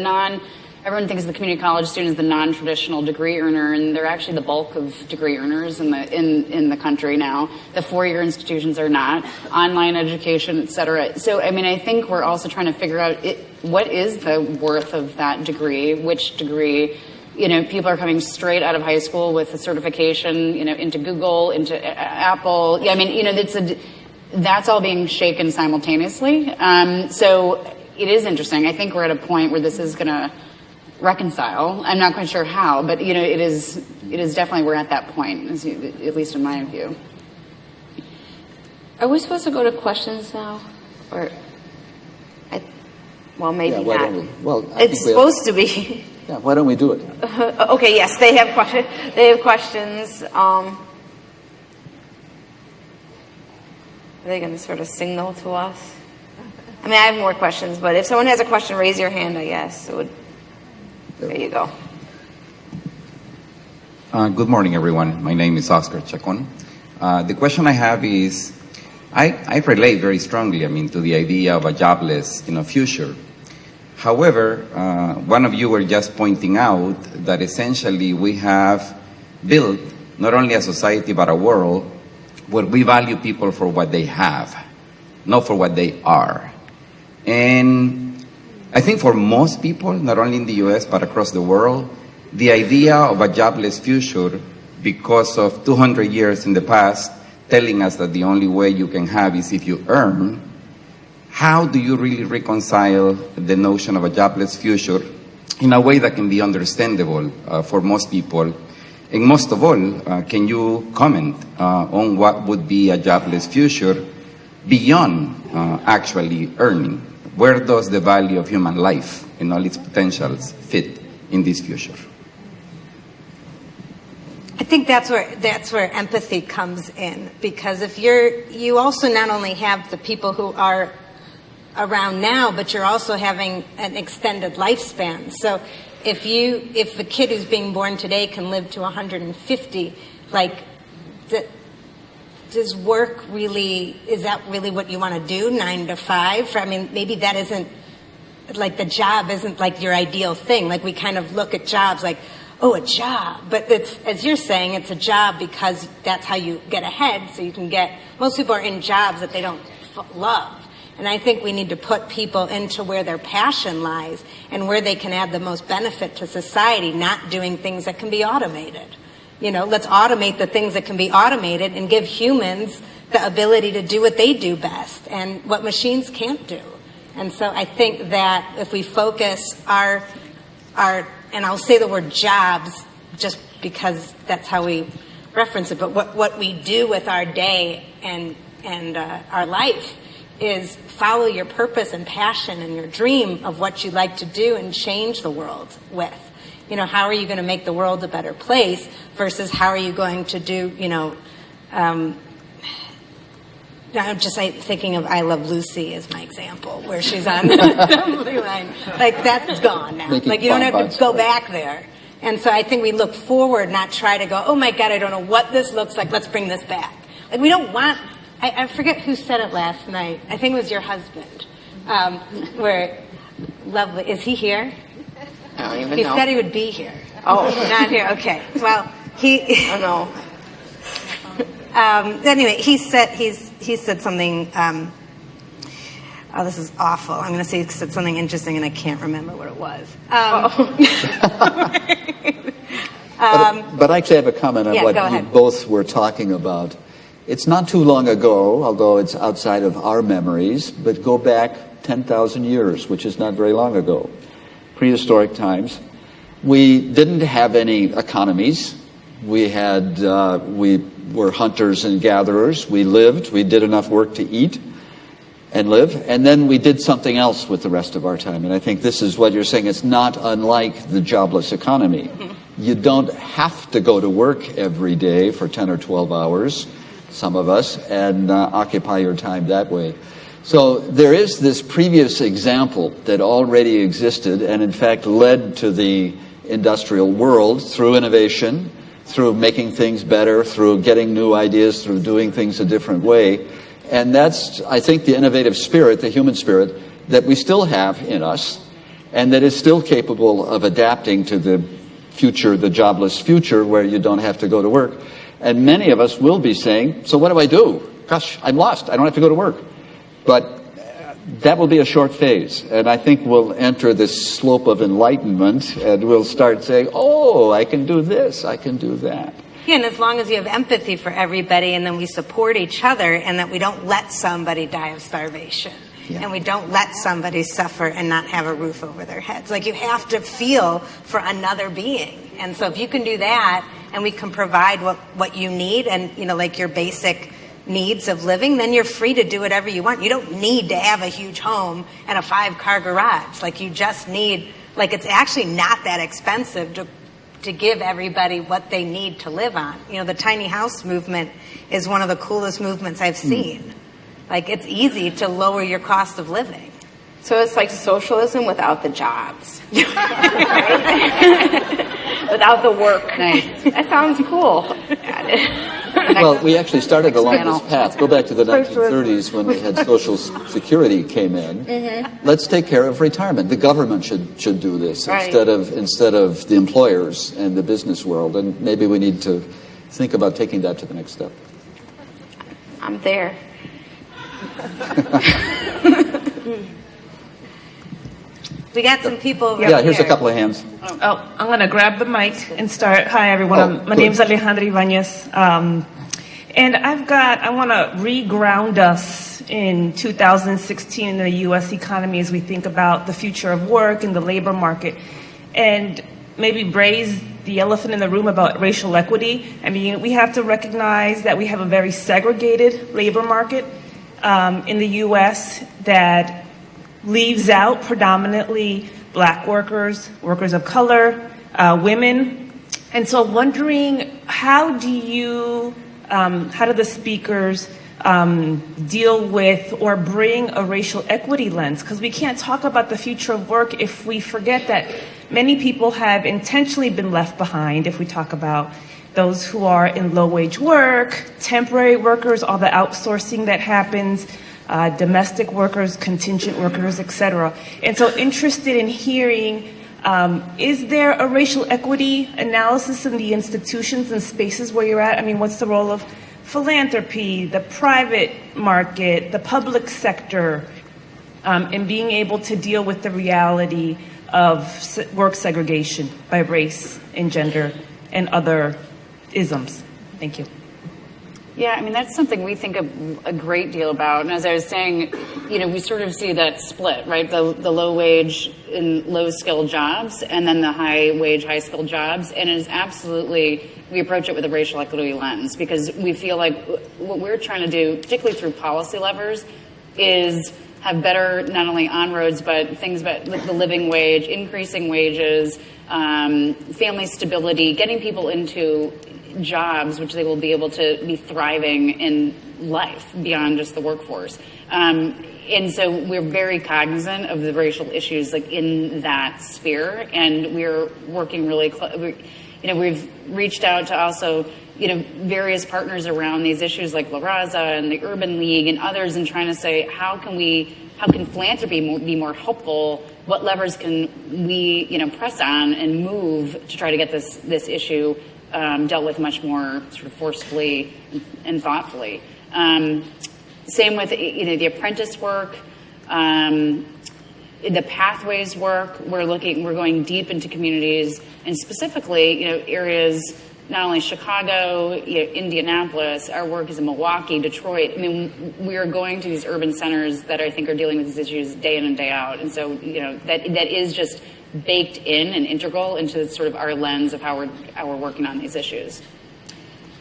everyone thinks the community college student is the non-traditional degree earner, and they're actually the bulk of degree earners in the country now. The four-year institutions are not. Online education, et cetera. So, I mean, I think we're also trying to figure out what is the worth of that degree, which degree. People are coming straight out of high school with a certification, into Google, into Apple. Yeah, I mean, that's all being shaken simultaneously. So it is interesting. I think we're at a point where this is going to reconcile. I'm not quite sure how, but it is definitely, we're at that point, at least in my view. Are we supposed to go to questions now, or? Maybe why not. don't we? Well, it's supposed to be. Yeah, why don't we do it? Okay, yes, they have questions. They have questions. Are they going to sort of signal to us? I mean, I have more questions, but if someone has a question, raise your hand, I guess. There you go. Good morning, everyone. My name is Oscar Chacon. The question I have is, I relate very strongly, to the idea of a jobless, future. However, one of you were just pointing out that essentially we have build not only a society but a world where we value people for what they have, not for what they are. And I think for most people, not only in the US but across the world, the idea of a jobless future, because of 200 years in the past telling us that the only way you can have is if you earn, how do you really reconcile the notion of a jobless future in a way that can be understandable for most people? And most of all, can you comment on what would be a jobless future beyond actually earning? Where does the value of human life and all its potentials fit in this future? I think that's where empathy comes in, because if you also not only have the people who are around now, but you're also having an extended lifespan. So if the kid who's being born today can live to 150, does work really, is that really what you want to do, 9 to 5? I mean, maybe that isn't, like the job isn't like your ideal thing. Like we kind of look at jobs like, oh, a job. But it's, as you're saying, it's a job because that's how you get ahead. So you can most people are in jobs that they don't love. And I think we need to put people into where their passion lies and where they can add the most benefit to society, not doing things that can be automated. Let's automate the things that can be automated and give humans the ability to do what they do best and what machines can't do. And so I think that if we focus our and I'll say the word jobs just because that's how we reference it, but what we do with our day and our life is follow your purpose and passion and your dream of what you'd like to do and change the world with. How are you going to make the world a better place versus how are you going to do, I'm just thinking of I Love Lucy as my example, where she's on the assembly line. Like, that's gone now. You don't have to go back there. And so I think we look forward, not try to go, oh my God, I don't know what this looks like, let's bring this back. Like, we don't want, I forget who said it last night. I think it was your husband. Lovely. Is he here? I don't even know. He said he would be here. Oh. Not here, okay. Well, I don't know. Anyway, he said something. Oh, this is awful. I'm going to say he said something interesting, and I can't remember what it was. But I actually have a comment on what you both were talking about. It's not too long ago, although it's outside of our memories, but go back 10,000 years, which is not very long ago, prehistoric times. We didn't have any economies. We were hunters and gatherers. We lived. We did enough work to eat and live. And then we did something else with the rest of our time. And I think this is what you're saying. It's not unlike the jobless economy. Mm-hmm. You don't have to go to work every day for 10 or 12 hours, some of us, and occupy your time that way. So there is this previous example that already existed and in fact led to the industrial world through innovation, through making things better, through getting new ideas, through doing things a different way. And that's, I think, the innovative spirit, the human spirit, that we still have in us, and that is still capable of adapting to the future, the jobless future, where you don't have to go to work. And many of us will be saying, so what do I do? Gosh, I'm lost. I don't have to go to work. But that will be a short phase. And I think we'll enter this slope of enlightenment, and we'll start saying, oh, I can do this, I can do that. Yeah, and as long as you have empathy for everybody, and then we support each other, and that we don't let somebody die of starvation. Yeah. And we don't let somebody suffer and not have a roof over their heads. Like, you have to feel for another being. And so if you can do that, and we can provide what you need, and, like your basic needs of living, then you're free to do whatever you want. You don't need to have a huge home and a 5-car garage. Like, you just need, it's actually not that expensive to give everybody what they need to live on. The tiny house movement is one of the coolest movements I've seen. It's easy to lower your cost of living. So it's like socialism without the jobs. Without the work. Nice. That sounds cool. Got it. Well, we actually started along this path. Go back to the 1930s when we had Social Security came in. Mm-hmm. Let's take care of retirement. The government should do this Right. instead of the employers and the business world. And maybe we need to think about taking that to the next step. I'm there. We got some people over Yeah, here's a here. couple of hands. Oh, I'm going to grab the mic and start. Hi, everyone. Oh, My good. name's Alejandra Ibanez. And I want to re-ground us in 2016 in the U.S. economy as we think about the future of work and the labor market. And maybe raise the elephant in the room about racial equity. I mean, we have to recognize that we have a very segregated labor market in the U.S. that leaves out predominantly black workers, workers of color, women. And so wondering, how do the speakers deal with or bring a racial equity lens? Because we can't talk about the future of work if we forget that many people have intentionally been left behind. If we talk about those who are in low-wage work, temporary workers, all the outsourcing that happens, domestic workers, contingent workers, etc. And so interested in hearing, is there a racial equity analysis in the institutions and spaces where you're at? I mean, what's the role of philanthropy, the private market, the public sector, in being able to deal with the reality of work segregation by race and gender and other isms? Thank you. Yeah, I mean, that's something we think a great deal about. And as I was saying, we sort of see that split, right? The low wage and low skilled jobs, and then the high wage, high skilled jobs. And it is absolutely, we approach it with a racial equity lens, because we feel like what we're trying to do, particularly through policy levers, is have better, not only on-roads, but things about the living wage, increasing wages, family stability, getting people into jobs which they will be able to be thriving in life beyond just the workforce. And so we're very cognizant of the racial issues like in that sphere, and we're working really we've reached out to also various partners around these issues like La Raza and the Urban League and others, and trying to say how can philanthropy be more helpful? What levers can we press on and move to try to get this issue dealt with much more sort of forcefully and thoughtfully. Same with the apprentice work, the pathways work. We're going deep into communities, and specifically areas not only Chicago, Indianapolis. Our work is in Milwaukee, Detroit. I mean, we are going to these urban centers that I think are dealing with these issues day in and day out, and so that is just baked in and integral into sort of our lens of how we're working on these issues.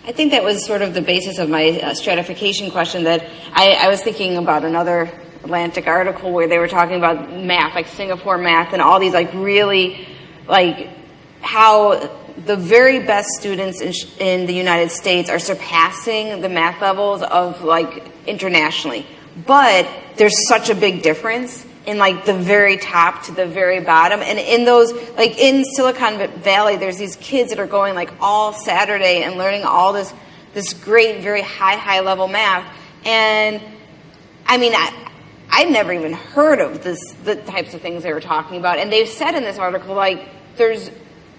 I think that was sort of the basis of my stratification question, that I was thinking about another Atlantic article where they were talking about math, like Singapore math, and all these really how the very best students in the United States are surpassing the math levels of internationally. But there's such a big difference in the very top to the very bottom. And in those, in Silicon Valley, there's these kids that are going all Saturday and learning all this great, very high level math. And I mean, I'd never even heard of the types of things they were talking about. And they've said in this article, there's,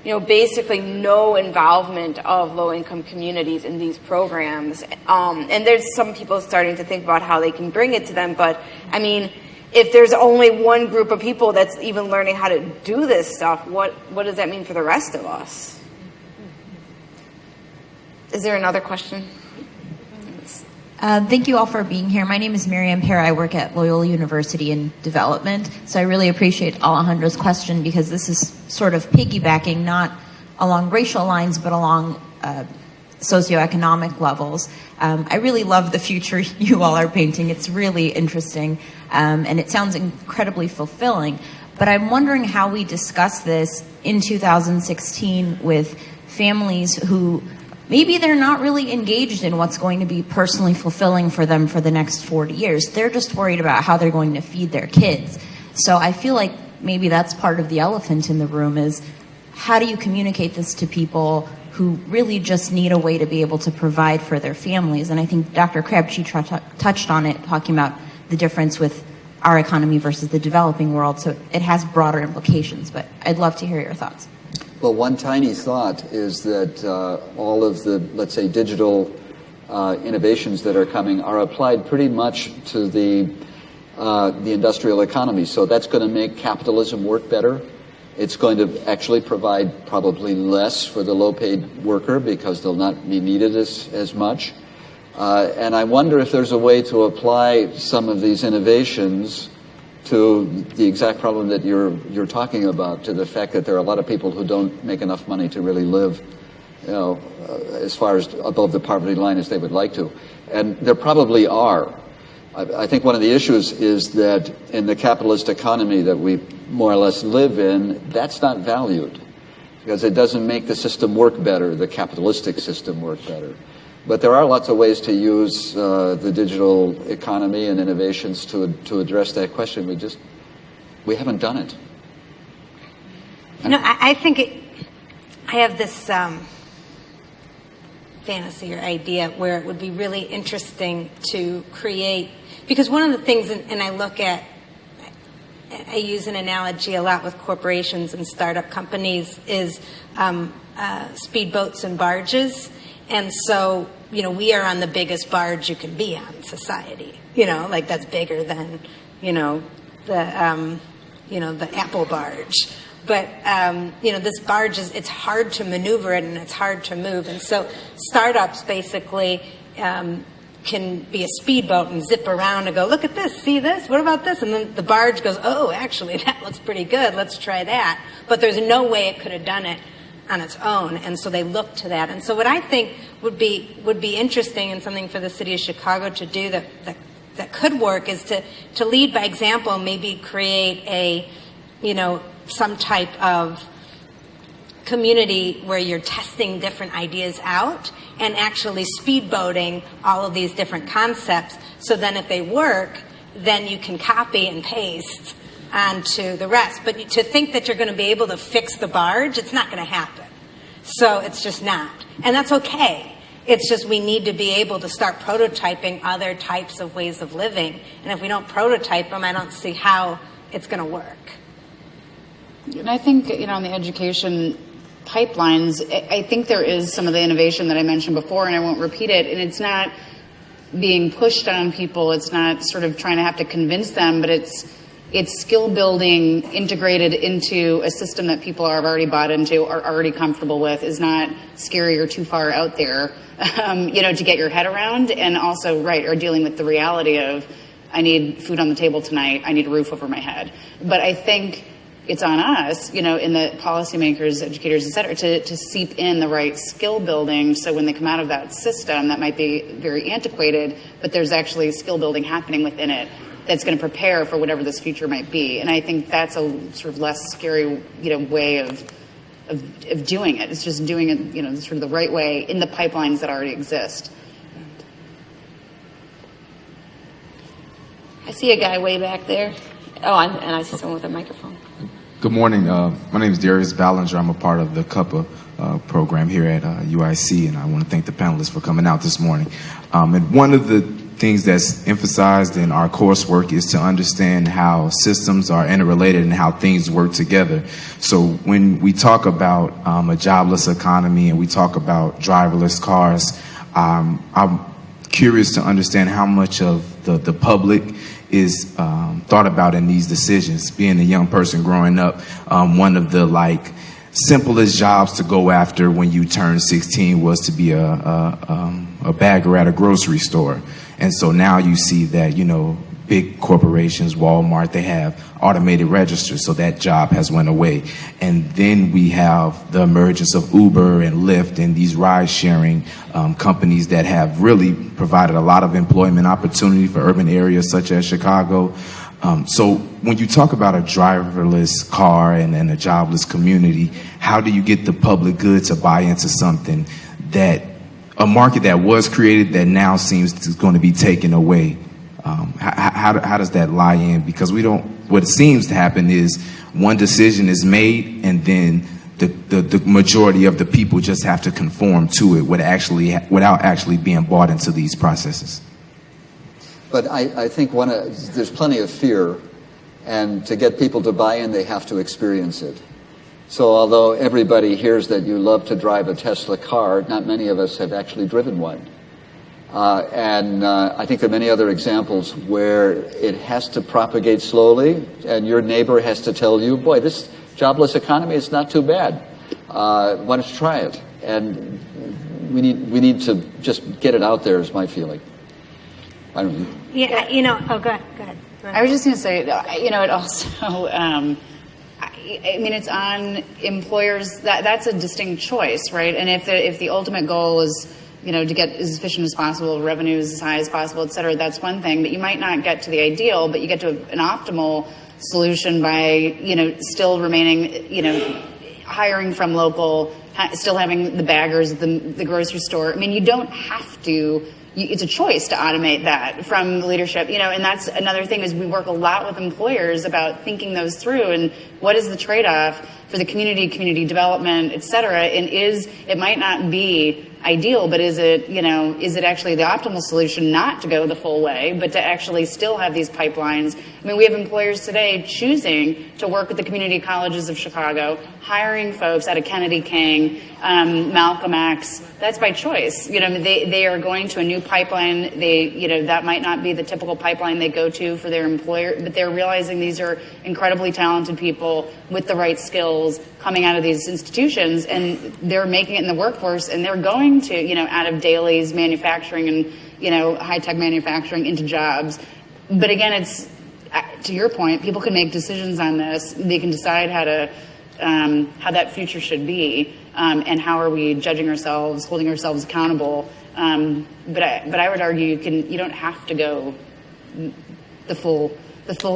basically no involvement of low-income communities in these programs. And there's some people starting to think about how they can bring it to them. But I mean, if there's only one group of people that's even learning how to do this stuff, what does that mean for the rest of us? Is there another question? Thank you all for being here. My name is Miriam Pear. I work at Loyola University in development. So I really appreciate Alejandra's question, because this is sort of piggybacking not along racial lines, but along socioeconomic levels. I really love the future you all are painting. It's really interesting, and it sounds incredibly fulfilling. But I'm wondering how we discuss this in 2016 with families who maybe they're not really engaged in what's going to be personally fulfilling for them for the next 40 years. They're just worried about how they're going to feed their kids. So I feel like maybe that's part of the elephant in the room, is how do you communicate this to people who who really just need a way to be able to provide for their families. And I think Dr. Crabtree touched on it, talking about the difference with our economy versus the developing world. So it has broader implications, but I'd love to hear your thoughts. Well, one tiny thought is that all of the, let's say, digital innovations that are coming are applied pretty much to the industrial economy. So that's going to make capitalism work better. It's going to actually provide probably less for the low-paid worker because they'll not be needed as much. And I wonder if there's a way to apply some of these innovations to the exact problem that you're talking about, to the fact that there are a lot of people who don't make enough money to really live, as far as above the poverty line as they would like to. And there probably are. I think one of the issues is that in the capitalist economy that we more or less live in, that's not valued because it doesn't make the system work better, the capitalistic system work better. But there are lots of ways to use the digital economy and innovations to address that question. We haven't done it. I think I have this fantasy or idea where it would be really interesting to create, because one of the things, and I use an analogy a lot with corporations and startup companies, is speedboats and barges. And so, we are on the biggest barge you can be on, society. Like that's bigger than, the Apple barge. But, this barge it's hard to maneuver it and it's hard to move. And so startups basically can be a speedboat and zip around and go, look at this, see this, what about this? And then the barge goes, oh, actually, that looks pretty good, let's try that. But there's no way it could have done it on its own, and so they look to that. And so what I think would be interesting and something for the city of Chicago to do that could work is to lead by example, maybe create a, some type of community where you're testing different ideas out and actually speedboating all of these different concepts, so then if they work, then you can copy and paste onto the rest. But to think that you're going to be able to fix the barge, it's not going to happen. So it's just not. And that's okay. It's just we need to be able to start prototyping other types of ways of living. And if we don't prototype them, I don't see how it's going to work. And I think, on the education pipelines, I think there is some of the innovation that I mentioned before, and I won't repeat it, and it's not being pushed on people. It's not sort of trying to have to convince them, but it's skill building integrated into a system that people are already bought into, are already comfortable with, is not scary or too far out there, to get your head around, and also, are dealing with the reality of, I need food on the table tonight, I need a roof over my head. But I think it's on us, in the policymakers, educators, et cetera, to seep in the right skill building, so when they come out of that system that might be very antiquated, but there's actually skill building happening within it that's going to prepare for whatever this future might be. And I think that's a sort of less scary, way of doing it. It's just doing it, sort of the right way in the pipelines that already exist. I see a guy way back there. Oh, and I see someone with a microphone. Good morning. My name is Darius Ballinger. I'm a part of the CUPPA program here at UIC, and I want to thank the panelists for coming out this morning. And one of the things that's emphasized in our coursework is to understand how systems are interrelated and how things work together. So when we talk about a jobless economy and we talk about driverless cars, I'm curious to understand how much of the public is thought about in these decisions. Being a young person growing up, one of the simplest jobs to go after when you turned 16 was to be a bagger at a grocery store. And so now you see that, big corporations, Walmart, they have automated registers, so that job has went away. And then we have the emergence of Uber and Lyft and these ride-sharing companies that have really provided a lot of employment opportunity for urban areas such as Chicago. So when you talk about a driverless car and a jobless community, how do you get the public good to buy into something that a market that was created that now seems going to be taken away? How does that lie in? Because what it seems to happen is one decision is made and then the majority of the people just have to conform to it without actually being bought into these processes. But I think there's plenty of fear, and to get people to buy in, they have to experience it. So although everybody hears that you love to drive a Tesla car, not many of us have actually driven one. And I think there are many other examples where it has to propagate slowly, and your neighbor has to tell you, boy, this jobless economy is not too bad. Why don't you try it? And we need to just get it out there, is my feeling. I don't know. Yeah, go ahead. I was just going to say, it also, I mean, it's on employers. That's a distinct choice, right? And if the ultimate goal is, to get as efficient as possible, revenues as high as possible, et cetera, that's one thing. But you might not get to the ideal, but you get to an optimal solution by, still remaining, hiring from local, still having the baggers, the grocery store. I mean, you don't have to. It's a choice to automate that from leadership, and that's another thing is we work a lot with employers about thinking those through and what is the trade-off for the community development, et cetera, and it might not be ideal, but is it actually the optimal solution not to go the full way, but to actually still have these pipelines? I mean, we have employers today choosing to work with the community colleges of Chicago, hiring folks out of Kennedy King, Malcolm X. That's by choice. They are going to a new pipeline. That might not be the typical pipeline they go to for their employer, but they're realizing these are incredibly talented people with the right skills coming out of these institutions, and they're making it in the workforce, and they're going to, out of dailies, manufacturing, and, high-tech manufacturing into jobs. But again, it's, to your point, people can make decisions on this. They can decide how that future should be, and how are we judging ourselves, holding ourselves accountable. But I would argue you don't have to go the full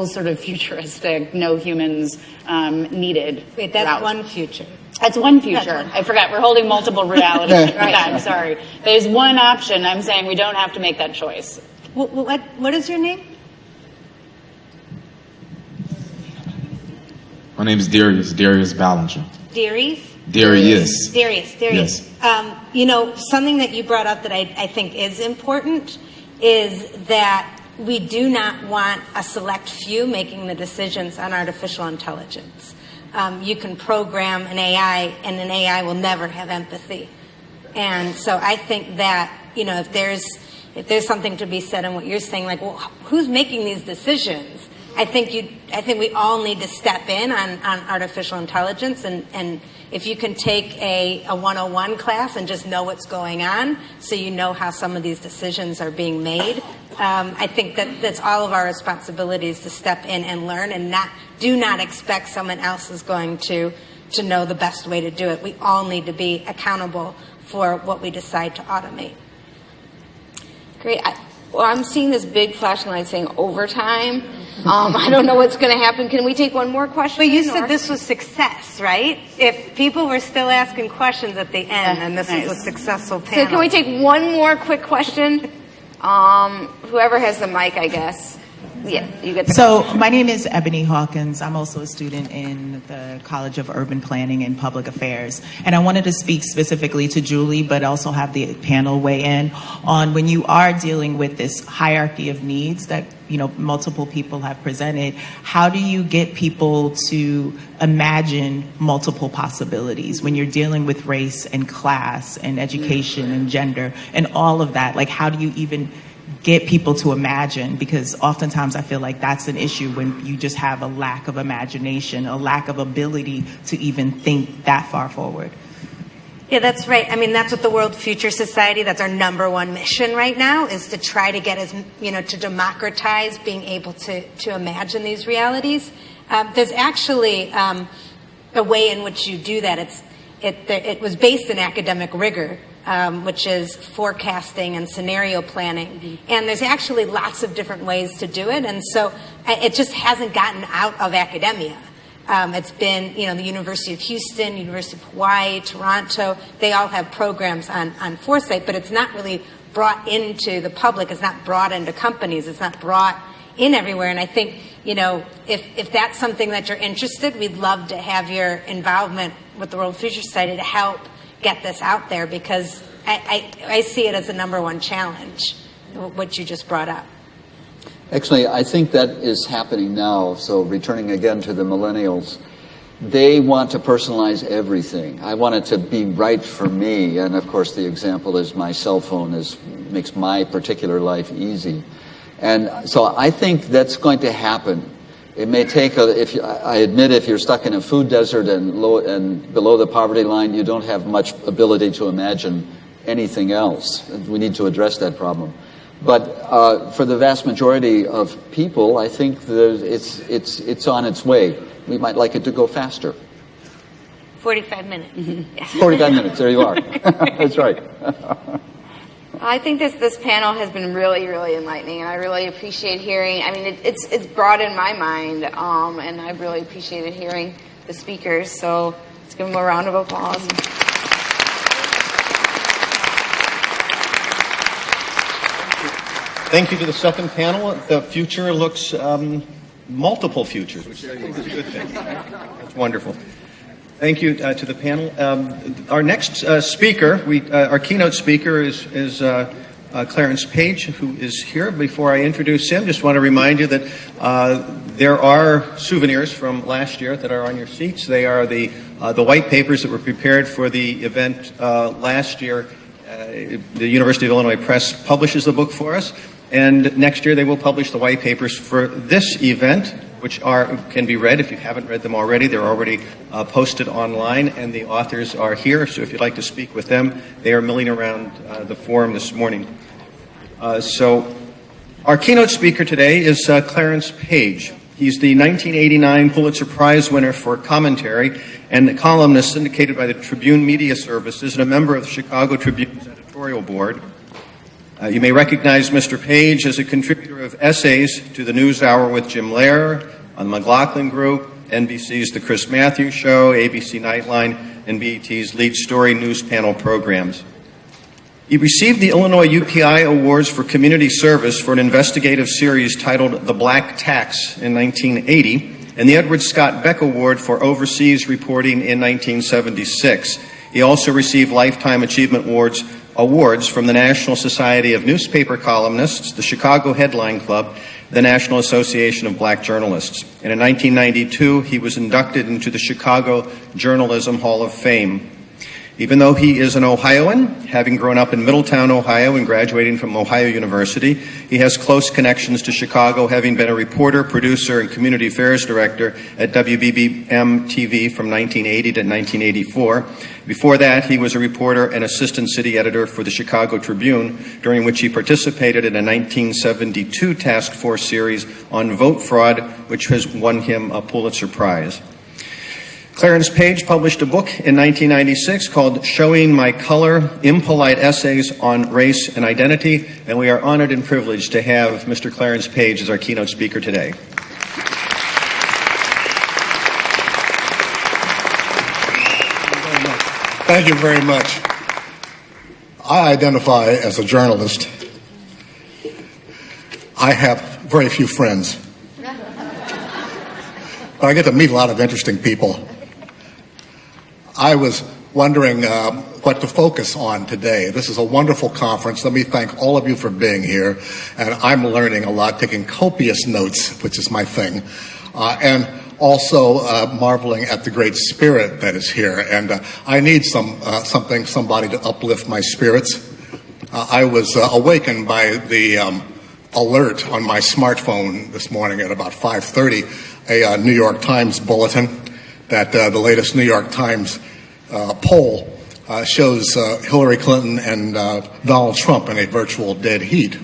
sort of futuristic, no humans needed. Wait, that's route. one future. That's one future. I forgot. We're holding multiple realities. I'm sorry. There's one option. I'm saying we don't have to make that choice. What is your name? My name is Darius Ballinger. Darius? Darius. Yes. Something that you brought up that I think is important is that we do not want a select few making the decisions on artificial intelligence. You can program an AI, and an AI will never have empathy. And so I think that, if there's something to be said in what you're saying, like, well, who's making these decisions? I think we all need to step in on artificial intelligence, and if you can take a 101 class and just know what's going on, so you know how some of these decisions are being made. I think that's all of our responsibilities to step in and learn, and do not expect someone else is going to know the best way to do it. We all need to be accountable for what we decide to automate. Great. I'm seeing this big flashing light saying overtime. I don't know what's going to happen. Can we take one more question? But you said this was success, right? If people were still asking questions at the end, then this is a successful panel. So can we take one more quick question? Whoever has the mic, I guess. Yeah, you get the question. My name is Ebony Hawkins. I'm also a student in the College of Urban Planning and Public Affairs. And I wanted to speak specifically to Julie, but also have the panel weigh in on when you are dealing with this hierarchy of needs that, multiple people have presented, how do you get people to imagine multiple possibilities when you're dealing with race and class and education and gender and all of that? Like, how do you even get people to imagine? Because oftentimes I feel like that's an issue when you just have a lack of imagination, a lack of ability to even think that far forward. Yeah, that's right. I mean, that's what the World Future Society, that's our number one mission right now, is to try to get to democratize being able to imagine these realities. There's actually a way in which you do that. It was based in academic rigor, which is forecasting and scenario planning. Mm-hmm. And there's actually lots of different ways to do it. And so it just hasn't gotten out of academia. It's been, the University of Houston, University of Hawaii, Toronto, they all have programs on foresight, but it's not really brought into the public. It's not brought into companies. It's not brought in everywhere. And I think, if that's something that you're interested, we'd love to have your involvement with the World Future Society to help get this out there, because I see it as the number one challenge, what you just brought up. Actually, I think that is happening now. So returning again to the millennials, they want to personalize everything. I want it to be right for me. And of course, the example is my cell phone makes my particular life easy. And so I think that's going to happen. It may take I admit if you're stuck in a food desert and below the poverty line, you don't have much ability to imagine anything else. We need to address that problem. But for the vast majority of people, I think that it's on its way. We might like it to go faster. 45 minutes. Yes. 45 minutes, there you are. That's right. I think this panel has been really, really enlightening, and I really appreciate hearing. I mean, it's broadened my mind, and I really appreciated hearing the speakers. So let's give them a round of applause. Thank you to the second panel. The future looks multiple futures, which I think is a good thing. That's wonderful. Thank you to the panel. Our next speaker, our keynote speaker is Clarence Page, who is here. Before I introduce him, just want to remind you that there are souvenirs from last year that are on your seats. They are the white papers that were prepared for the event last year. The University of Illinois Press publishes the book for us, and next year they will publish the white papers for this event, which can be read if you haven't read them already. They're already posted online, and the authors are here. So if you'd like to speak with them, they are milling around the forum this morning. So our keynote speaker today is Clarence Page. He's the 1989 Pulitzer Prize winner for commentary and the columnist syndicated by the Tribune Media Services and a member of the Chicago Tribune's editorial board. You may recognize Mr. Page as a contributor of essays to the NewsHour with Jim Lehrer, on the McLaughlin Group, NBC's The Chris Matthews Show, ABC Nightline, and BET's Lead Story news panel programs. He received the Illinois UPI Awards for Community Service for an investigative series titled The Black Tax in 1980, and the Edward Scott Beck Award for overseas reporting in 1976. He also received Lifetime Achievement Awards from the National Society of Newspaper Columnists, the Chicago Headline Club, the National Association of Black Journalists. And in 1992, he was inducted into the Chicago Journalism Hall of Fame. Even though he is an Ohioan, having grown up in Middletown, Ohio, and graduating from Ohio University, he has close connections to Chicago, having been a reporter, producer, and community affairs director at WBBM-TV from 1980 to 1984. Before that, he was a reporter and assistant city editor for the Chicago Tribune, during which he participated in a 1972 task force series on vote fraud, which has won him a Pulitzer Prize. Clarence Page published a book in 1996 called Showing My Color, Impolite Essays on Race and Identity, and we are honored and privileged to have Mr. Clarence Page as our keynote speaker today. Thank you very much. I identify as a journalist. I have very few friends, but I get to meet a lot of interesting people. I was wondering what to focus on today. This is a wonderful conference. Let me thank all of you for being here. And I'm learning a lot, taking copious notes, which is my thing. And also marveling at the great spirit that is here. And I need somebody to uplift my spirits. I was awakened by the alert on my smartphone this morning at about 5:30, a New York Times bulletin that the latest New York Times poll shows Hillary Clinton and Donald Trump in a virtual dead heat.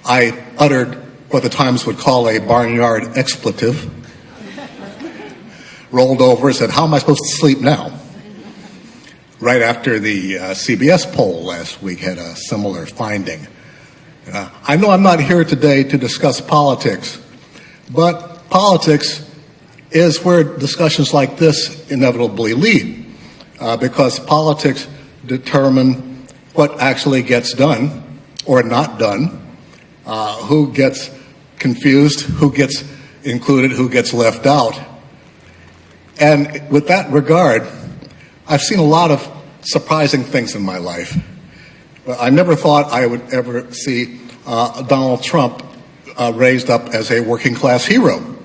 I uttered what the Times would call a barnyard expletive, rolled over and said, "How am I supposed to sleep now?" Right after the CBS poll last week had a similar finding. I know I'm not here today to discuss politics, but politics is where discussions like this inevitably lead, because politics determine what actually gets done or not done, who gets confused who gets included, who gets left out. And with that regard, I've seen a lot of surprising things in my life. I never thought I would ever see Donald Trump raised up as a working class hero.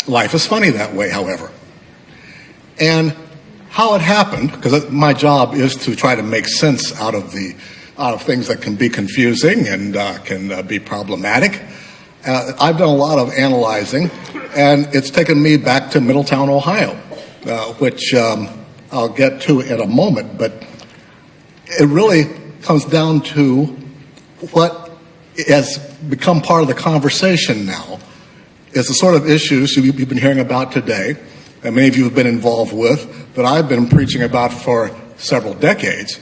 Life is funny that way, however. And how it happened, because my job is to try to make sense out of things that can be confusing and can be problematic. I've done a lot of analyzing, and it's taken me back to Middletown, Ohio, which I'll get to in a moment. But it really comes down to what has become part of the conversation now is the sort of issues you've been hearing about today, that many of you have been involved with, that I've been preaching about for several decades.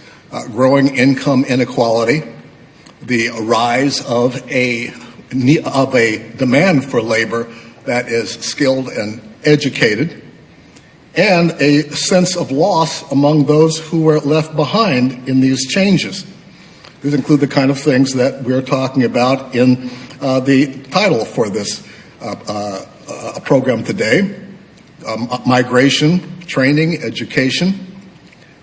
Growing income inequality, the rise of a demand for labor that is skilled and educated, and a sense of loss among those who were left behind in these changes. These include the kind of things that we're talking about in the title for this program today: migration, training, education.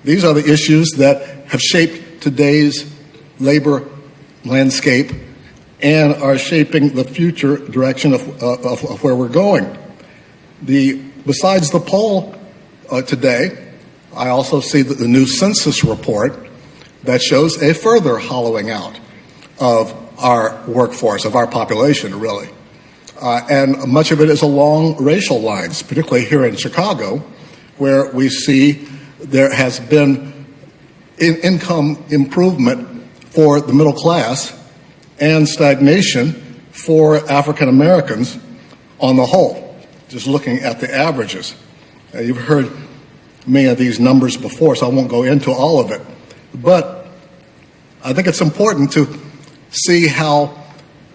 These are the issues that have shaped today's labor landscape and are shaping the future direction of where we're going. Besides the poll today, I also see that the new census report that shows a further hollowing out of our workforce, of our population, really. And much of it is along racial lines, particularly here in Chicago, where we see there has been income improvement for the middle class and stagnation for African Americans on the whole, just looking at the averages. You've heard many of these numbers before, so I won't go into all of it. But I think it's important to see how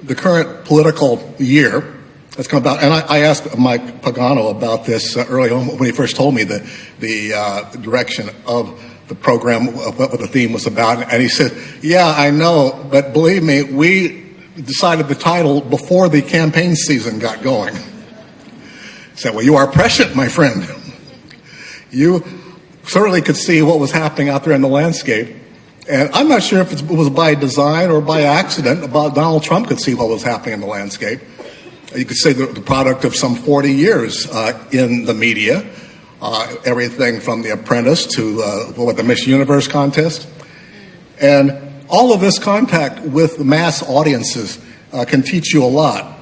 the current political year has come about. And I asked Mike Pagano about this early on when he first told me the direction of the program, what the theme was about. And he said, yeah, I know, but believe me, we decided the title before the campaign season got going. I said, well, you are prescient, my friend. You certainly could see what was happening out there in the landscape. And I'm not sure if it was by design or by accident. Donald Trump could see what was happening in the landscape. You could say the product of some 40 years in the media, everything from The Apprentice to the Miss Universe contest. And all of this contact with mass audiences can teach you a lot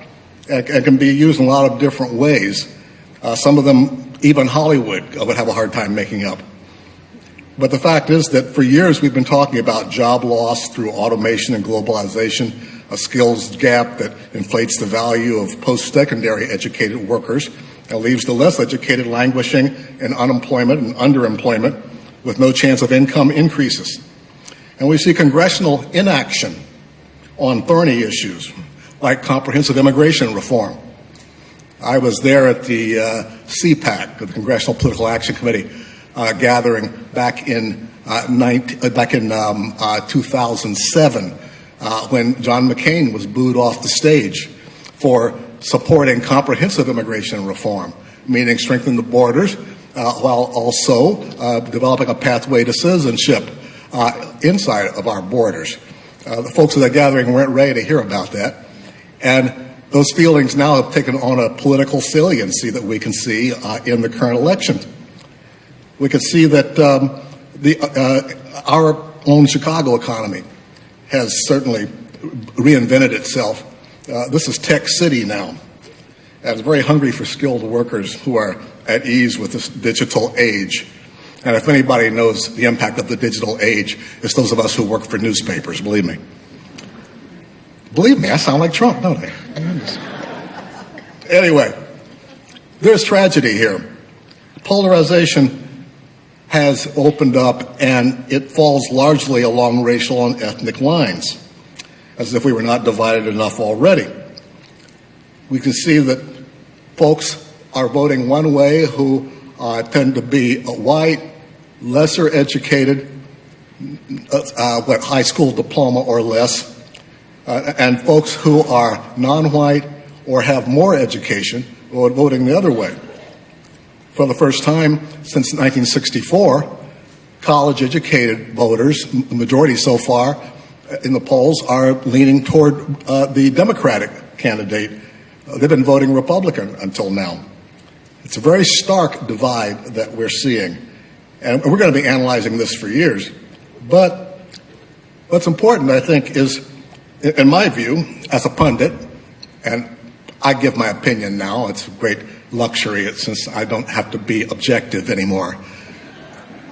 and can be used in a lot of different ways. Some of them, even Hollywood, would have a hard time making up. But the fact is that for years we've been talking about job loss through automation and globalization, a skills gap that inflates the value of post-secondary educated workers and leaves the less educated languishing in unemployment and underemployment with no chance of income increases. And we see congressional inaction on thorny issues like comprehensive immigration reform. I was there at the CPAC, the Congressional Political Action Committee, gathering back in 2007 when John McCain was booed off the stage for supporting comprehensive immigration reform, meaning strengthen the borders while also developing a pathway to citizenship inside of our borders. The folks at that gathering weren't ready to hear about that. And those feelings now have taken on a political saliency that we can see in the current election. We can see that our own Chicago economy has certainly reinvented itself. This is Tech City now, and it's very hungry for skilled workers who are at ease with this digital age. And if anybody knows the impact of the digital age, it's those of us who work for newspapers, believe me. Believe me, I sound like Trump, don't I? Anyway, there's tragedy here. Polarization has opened up, and it falls largely along racial and ethnic lines, as if we were not divided enough already. We can see that folks are voting one way who tend to be white, lesser educated, high school diploma or less, and folks who are non-white or have more education voting the other way. For the first time since 1964, college-educated voters, the majority so far in the polls, are leaning toward the Democratic candidate. They've been voting Republican until now. It's a very stark divide that we're seeing, and we're going to be analyzing this for years. But what's important, I think, is, in my view, as a pundit, and I give my opinion now, it's a great luxury since I don't have to be objective anymore,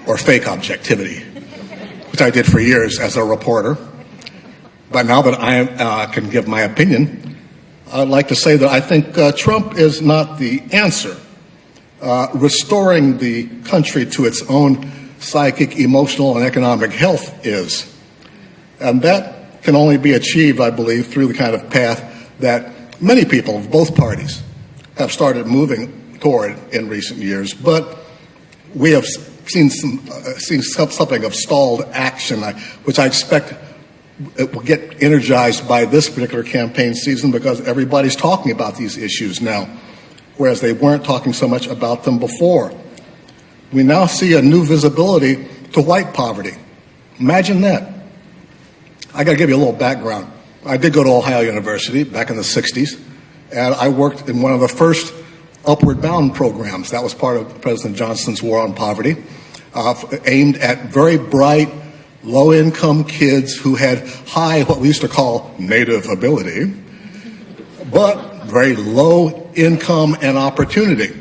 or fake objectivity, which I did for years as a reporter. But now that I can give my opinion, I'd like to say that I think Trump is not the answer. Restoring the country to its own psychic, emotional, and economic health is. And that can only be achieved, I believe, through the kind of path that many people of both parties have started moving toward in recent years. But we have seen something of stalled action, which I expect it will get energized by this particular campaign season because everybody's talking about these issues now, whereas they weren't talking so much about them before. We now see a new visibility to white poverty. Imagine that. I got to give you a little background. I did go to Ohio University back in the 60s, and I worked in one of the first Upward Bound programs. That was part of President Johnson's War on Poverty, aimed at very bright, low-income kids who had high, what we used to call native ability, but very low income and opportunity.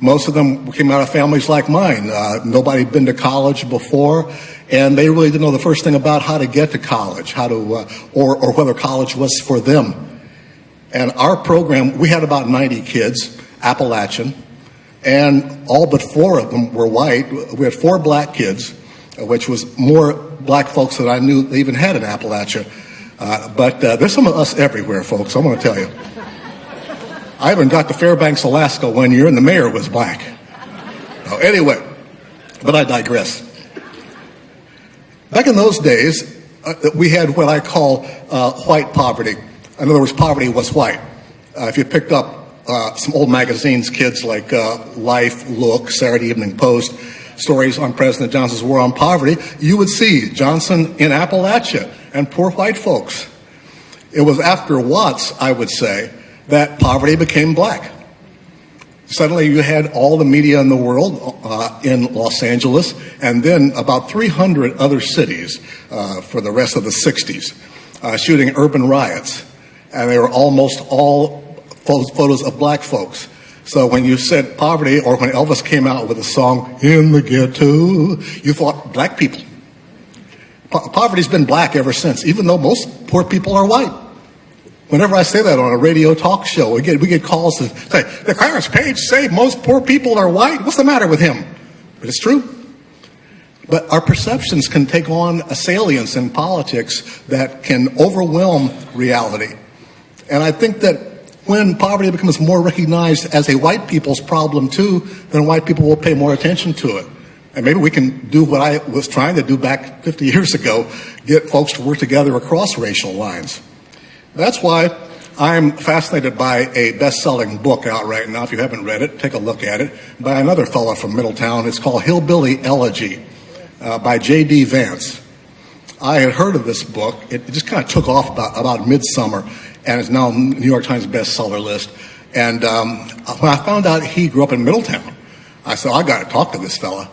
Most of them came out of families like mine. Nobody had been to college before, and they really didn't know the first thing about how to get to college, or whether college was for them. And our program, we had about 90 kids, Appalachian, and all but 4 of them were white. We had 4 black kids, which was more black folks than I knew they even had in Appalachia. But there's some of us everywhere, folks, I want to tell you. I even got to Fairbanks, Alaska one year, and the mayor was black. Anyway, but I digress. Back in those days, we had what I call white poverty. In other words, poverty was white. If you picked up some old magazines, kids like Life, Look, Saturday Evening Post, stories on President Johnson's War on Poverty, you would see Johnson in Appalachia and poor white folks. It was after Watts, I would say, that poverty became black. Suddenly you had all the media in the world in Los Angeles, and then about 300 other cities for the rest of the 60s, shooting urban riots. And they were almost all photos of black folks. So when you said poverty, or when Elvis came out with a song, In the Ghetto, you thought black people. Poverty's been black ever since, even though most poor people are white. Whenever I say that on a radio talk show, we get calls to say, the Clarence Page say most poor people are white. What's the matter with him? But it's true. But our perceptions can take on a salience in politics that can overwhelm reality. And I think that when poverty becomes more recognized as a white people's problem too, then white people will pay more attention to it. And maybe we can do what I was trying to do back 50 years ago, get folks to work together across racial lines. That's why I'm fascinated by a best-selling book out right now. If you haven't read it, take a look at it, by another fellow from Middletown. It's called Hillbilly Elegy by J.D. Vance. I had heard of this book. It just kind of took off about midsummer, and it's now on the New York Times bestseller list. And when I found out he grew up in Middletown, I said, I got to talk to this fella.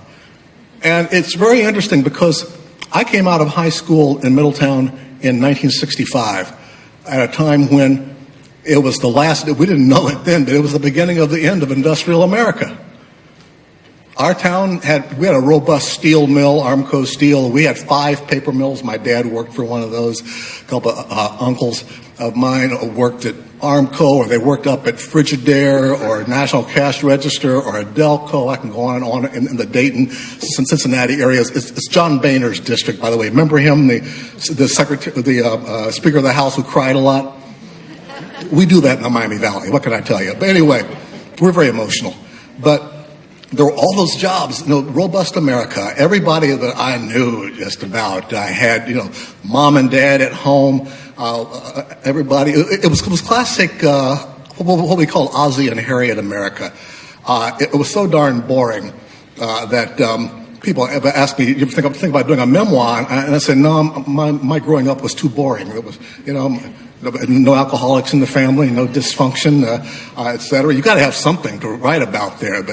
And it's very interesting because I came out of high school in Middletown in 1965 at a time when it was the last, we didn't know it then, but it was the beginning of the end of industrial America. Our town we had a robust steel mill, Armco Steel. We had 5 paper mills. My dad worked for one of those. A couple of uncles of mine worked at Armco, or they worked up at Frigidaire or National Cash Register or Adelco. I can go on and on in the Dayton, Cincinnati areas. It's John Boehner's district, by the way. Remember him, the Speaker of the House who cried a lot? We do that in the Miami Valley. What can I tell you? But anyway, we're very emotional. But there were all those jobs, robust America. Everybody that I knew just about, I had, mom and dad at home. Everybody, it was classic, what we call Ozzie and Harriet America. It was so darn boring that people ever ask me, you ever think about doing a memoir? And I said, no, my growing up was too boring. It was, no alcoholics in the family, no dysfunction, etc. You got to have something to write about there.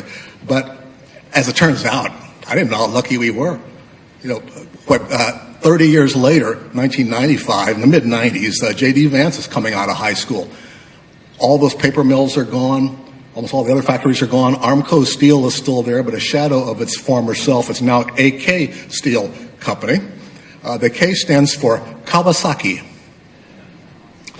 But as it turns out, I didn't know how lucky we were. 30 years later, 1995, in the mid-90s, J.D. Vance is coming out of high school. All those paper mills are gone. Almost all the other factories are gone. Armco Steel is still there, but a shadow of its former self. It's now AK Steel Company. The K stands for Kawasaki.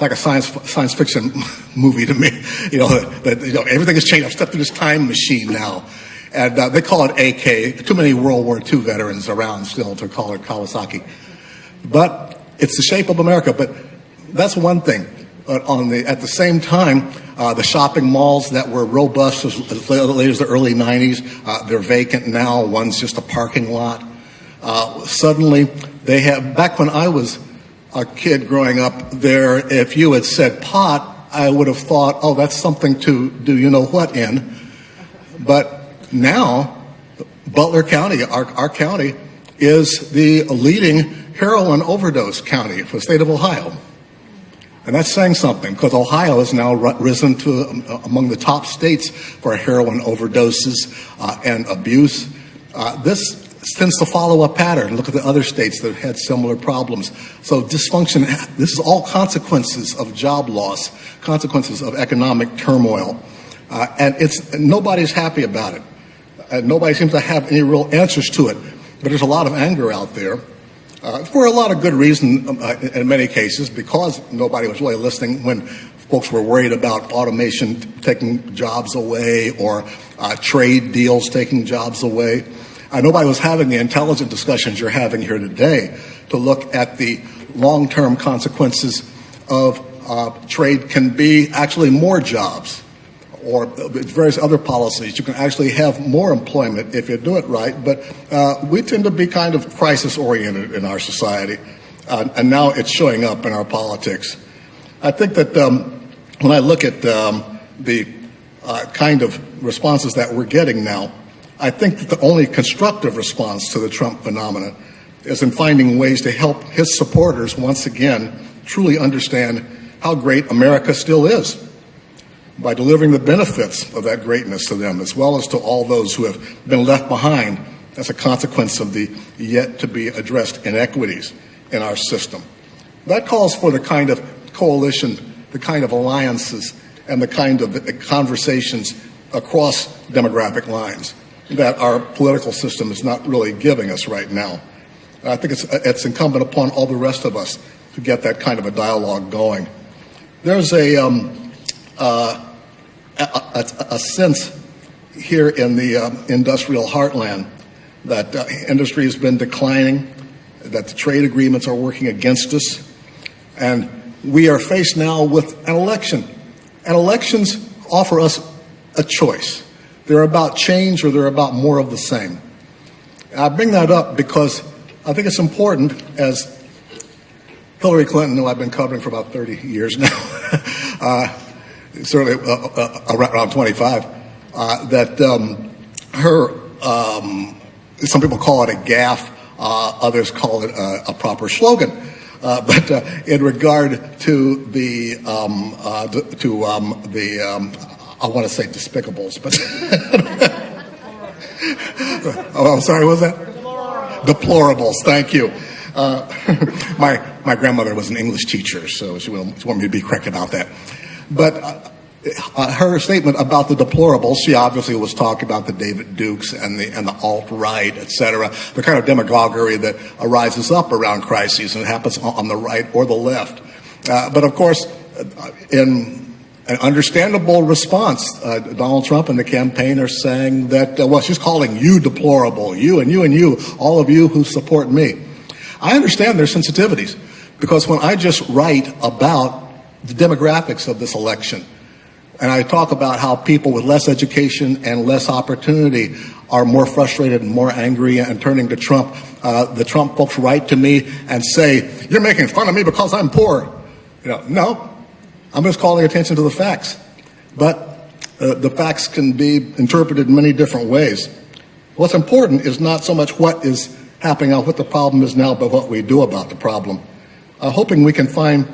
Like a science fiction movie to me. Everything has changed. I've stepped through this time machine now. And they call it AK. Too many World War II veterans around still to call it Kawasaki. But it's the shape of America. But that's one thing. At the same time, the shopping malls that were robust as late as the early 90s, they're vacant now. One's just a parking lot. Suddenly, they have, back when I was a kid growing up there, if you had said pot, I would have thought, oh, that's something to do you-know-what in. But now, Butler County, our county, is the leading heroin overdose county for the state of Ohio. And that's saying something, because Ohio has now risen to among the top states for heroin overdoses and abuse. This tends to follow a pattern. Look at the other states that have had similar problems. So dysfunction, this is all consequences of job loss, consequences of economic turmoil. And nobody's happy about it. Nobody seems to have any real answers to it. But there's a lot of anger out there. For a lot of good reason in many cases, because nobody was really listening when folks were worried about automation taking jobs away or trade deals taking jobs away. Nobody was having the intelligent discussions you're having here today to look at the long-term consequences of trade can be actually more jobs or various other policies. You can actually have more employment if you do it right, but we tend to be kind of crisis-oriented in our society, and now it's showing up in our politics. I think that when I look at the kind of responses that we're getting now, I think that the only constructive response to the Trump phenomenon is in finding ways to help his supporters once again truly understand how great America still is, by delivering the benefits of that greatness to them, as well as to all those who have been left behind as a consequence of the yet-to-be-addressed inequities in our system. That calls for the kind of coalition, the kind of alliances, and the kind of conversations across demographic lines that our political system is not really giving us right now. I think it's incumbent upon all the rest of us to get that kind of a dialogue going. There's a sense here in the industrial heartland that industry has been declining, that the trade agreements are working against us, and we are faced now with an election. And elections offer us a choice. They're about change or they're about more of the same. And I bring that up because I think it's important, as Hillary Clinton, who I've been covering for about 30 years now, certainly around 25, that some people call it a gaffe, others call it a proper slogan. But in regard to the I want to say despicables, but oh, I'm sorry, what was that? Deplorables. Thank you. My grandmother was an English teacher, so she wanted me to be correct about that. But her statement about the deplorables, she obviously was talking about the David Dukes and the alt-right, et cetera, the kind of demagoguery that arises up around crises and happens on the right or the left. But of course, in an understandable response, Donald Trump and the campaign are saying that, well, she's calling you deplorable, you and you and you, all of you who support me. I understand their sensitivities, because when I just write about the demographics of this election, and I talk about how people with less education and less opportunity are more frustrated and more angry and turning to Trump, the Trump folks write to me and say, you're making fun of me because I'm poor. No, I'm just calling attention to the facts. But the facts can be interpreted in many different ways. What's important is not so much what is happening now, what the problem is now, but what we do about the problem. Hoping we can find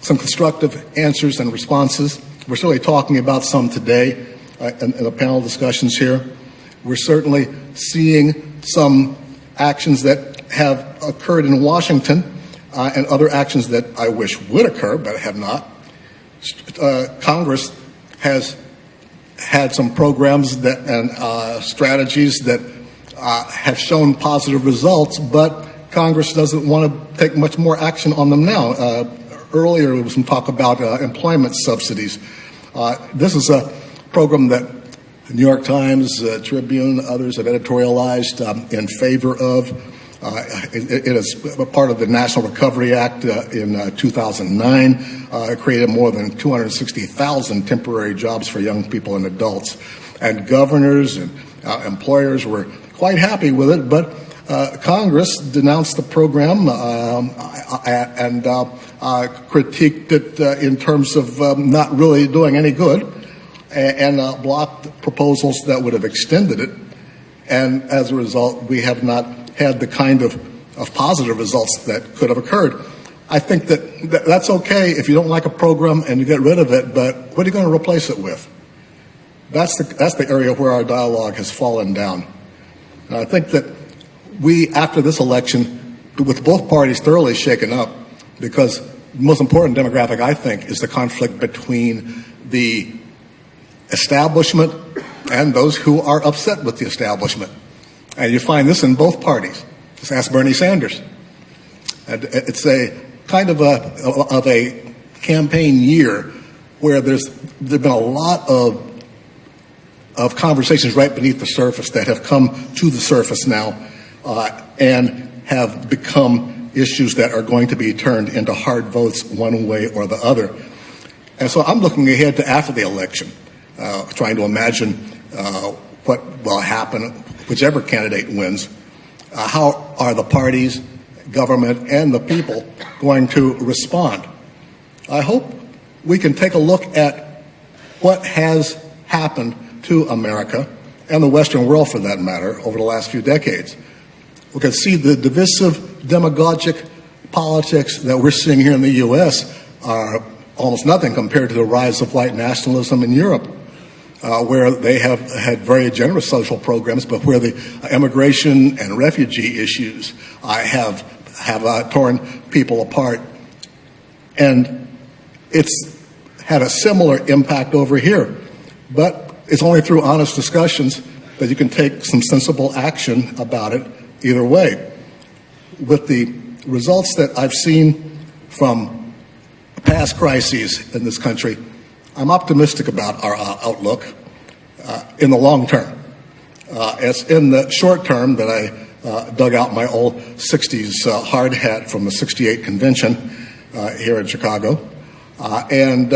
some constructive answers and responses. We're certainly talking about some today in the panel discussions here. We're certainly seeing some actions that have occurred in Washington and other actions that I wish would occur but have not. Congress has had some programs that and strategies that have shown positive results, but Congress doesn't want to take much more action on them now. Earlier, there was some talk about employment subsidies. This is a program that the New York Times, Tribune, others have editorialized in favor of. It is a part of the National Recovery Act in 2009. It created more than 260,000 temporary jobs for young people and adults. And governors and employers were quite happy with it, but Congress denounced the program and critiqued it in terms of not really doing any good, and blocked proposals that would have extended it. And as a result, we have not had the kind of positive results that could have occurred. I think that's okay if you don't like a program and you get rid of it, but what are you going to replace it with? That's the area where our dialogue has fallen down. And I think that we, after this election, with both parties thoroughly shaken up, because the most important demographic, I think, is the conflict between the establishment and those who are upset with the establishment. And you find this in both parties. Just ask Bernie Sanders. And it's a kind of a campaign year where there've been a lot of conversations right beneath the surface that have come to the surface now and have become issues that are going to be turned into hard votes one way or the other. And so I'm looking ahead to after the election, trying to imagine what will happen, whichever candidate wins. How are the parties, government, and the people going to respond? I hope we can take a look at what has happened to America and the Western world, for that matter, over the last few decades. We can see the divisive, demagogic politics that we're seeing here in the U.S. are almost nothing compared to the rise of white nationalism in Europe, where they have had very generous social programs, but where the immigration and refugee issues have torn people apart. And it's had a similar impact over here. But it's only through honest discussions that you can take some sensible action about it either way. With the results that I've seen from past crises in this country, I'm optimistic about our outlook in the long term. As in the short term that I dug out my old 60s hard hat from the 68 convention here in Chicago and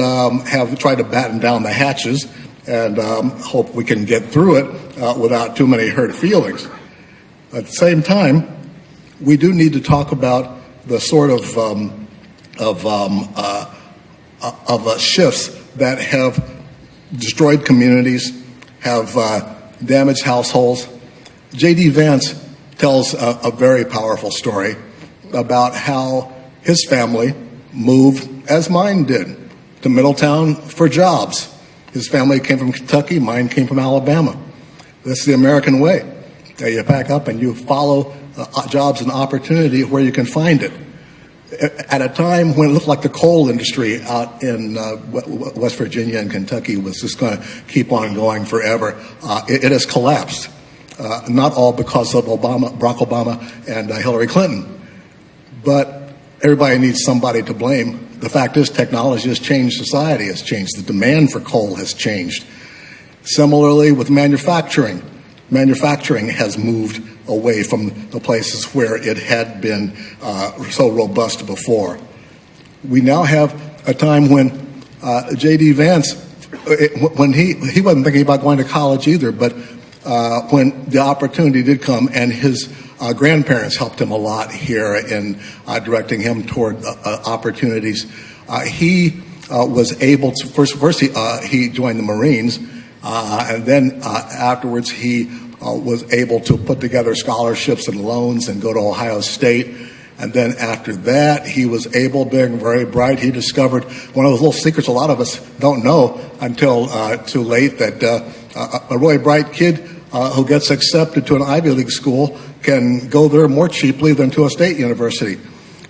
have tried to batten down the hatches and hope we can get through it without too many hurt feelings. At the same time, we do need to talk about the sort of shifts that have destroyed communities, have damaged households. J.D. Vance tells a very powerful story about how his family moved, as mine did, to Middletown for jobs. His family came from Kentucky, mine came from Alabama. That's the American way. You pack up and you follow jobs and opportunity where you can find it. At a time when it looked like the coal industry out in West Virginia and Kentucky was just going to keep on going forever, it has collapsed. Not all because of Barack Obama and Hillary Clinton, but everybody needs somebody to blame. The fact is, technology has changed, society has changed, the demand for coal has changed. Similarly with manufacturing. Manufacturing has moved away from the places where it had been so robust before. We now have a time when J.D. Vance, when he wasn't thinking about going to college either, but when the opportunity did come, and his grandparents helped him a lot here in directing him toward opportunities. he was able to first he joined the Marines, and then afterwards he was able to put together scholarships and loans and go to Ohio State. And then after that, he was able, being very bright, he discovered one of those little secrets a lot of us don't know until too late, that a really bright kid who gets accepted to an Ivy League school can go there more cheaply than to a state university.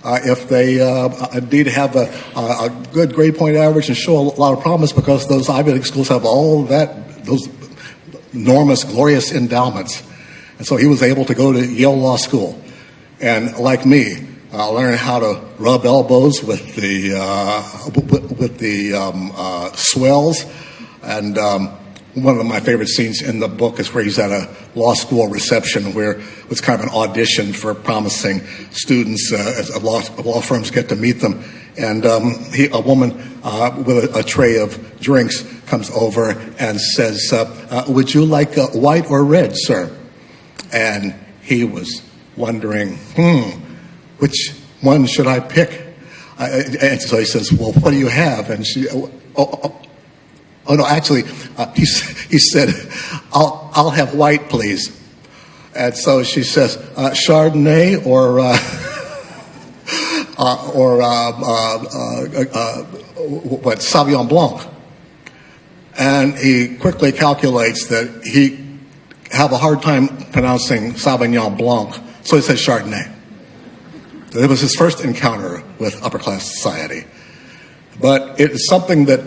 If they indeed have a good grade point average and show a lot of promise, because those Ivy League schools have all those enormous, glorious endowments. And so he was able to go to Yale Law School. And like me, learn how to rub elbows with the swells. And one of my favorite scenes in the book is where he's at a law school reception, where it's kind of an audition for promising students as law firms get to meet them. And a woman with a tray of drinks comes over and says, "Would you like white or red, sir?" And he was wondering, which one should I pick? And so he says, "Well, what do you have?" And she, oh no, actually, he said, I'll have white, please." And so she says, "Chardonnay or Sauvignon Blanc?" And he quickly calculates that he have a hard time pronouncing Sauvignon Blanc, so he says Chardonnay. It was his first encounter with upper class society. But it is something that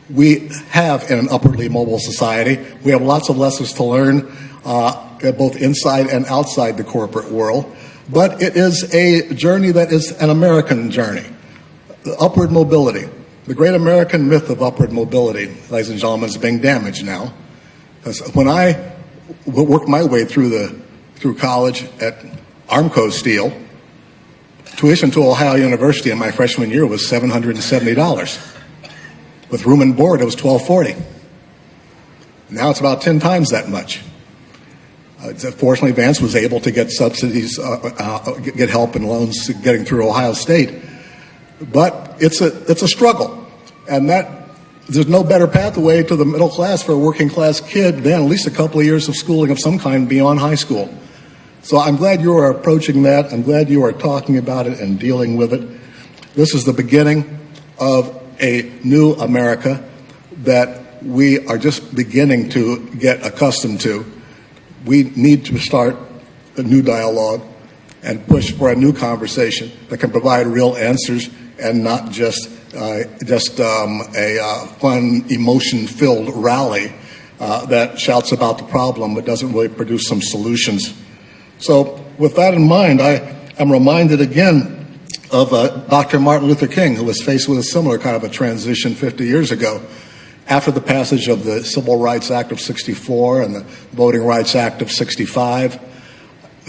we have in an upwardly mobile society. We have lots of lessons to learn, both inside and outside the corporate world. But it is a journey that is an American journey. The upward mobility. The great American myth of upward mobility, ladies and gentlemen, is being damaged now. Because when I worked my way through college at Armco Steel, tuition to Ohio University in my freshman year was $770. With room and board, it was $1,240. Now it's about 10 times that much. Fortunately, Vance was able to get subsidies, get help and loans getting through Ohio State. But it's a struggle. And there's no better pathway to the middle class for a working class kid than at least a couple of years of schooling of some kind beyond high school. So I'm glad you are approaching that. I'm glad you are talking about it and dealing with it. This is the beginning of a new America that we are just beginning to get accustomed to. We need to start a new dialogue and push for a new conversation that can provide real answers and not just a fun, emotion-filled rally that shouts about the problem but doesn't really produce some solutions. So with that in mind, I am reminded again of Dr. Martin Luther King, who was faced with a similar kind of a transition 50 years ago. After the passage of the Civil Rights Act of 64 and the Voting Rights Act of 65,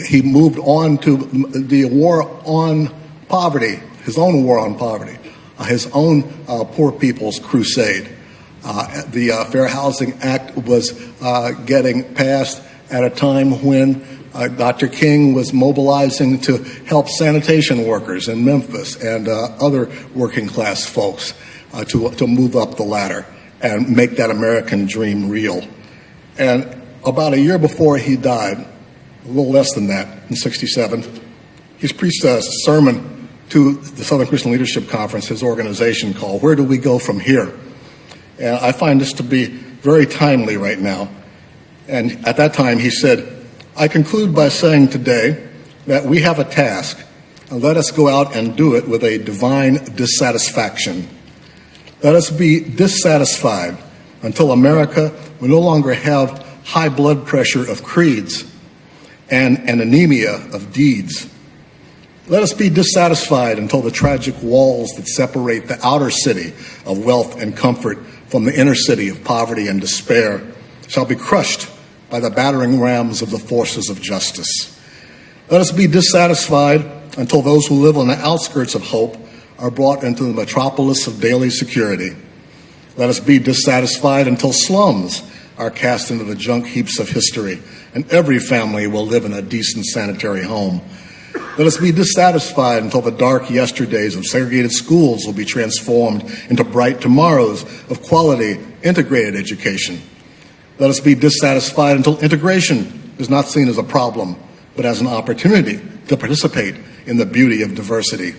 he moved on to the war on poverty, his own war on poverty, his own poor people's crusade. The Fair Housing Act was getting passed at a time when Dr. King was mobilizing to help sanitation workers in Memphis and other working class folks to move up the ladder and make that American dream real. And about a year before he died, a little less than that, in 67, he's preached a sermon to the Southern Christian Leadership Conference, his organization, called "Where Do We Go From Here?" And I find this to be very timely right now. And at that time he said, "I conclude by saying today that we have a task, and let us go out and do it with a divine dissatisfaction. Let us be dissatisfied until America will no longer have high blood pressure of creeds and an anemia of deeds. Let us be dissatisfied until the tragic walls that separate the outer city of wealth and comfort from the inner city of poverty and despair shall be crushed by the battering rams of the forces of justice. Let us be dissatisfied until those who live on the outskirts of hope are brought into the metropolis of daily security. Let us be dissatisfied until slums are cast into the junk heaps of history and every family will live in a decent sanitary home. Let us be dissatisfied until the dark yesterdays of segregated schools will be transformed into bright tomorrows of quality, integrated education. Let us be dissatisfied until integration is not seen as a problem, but as an opportunity to participate in the beauty of diversity.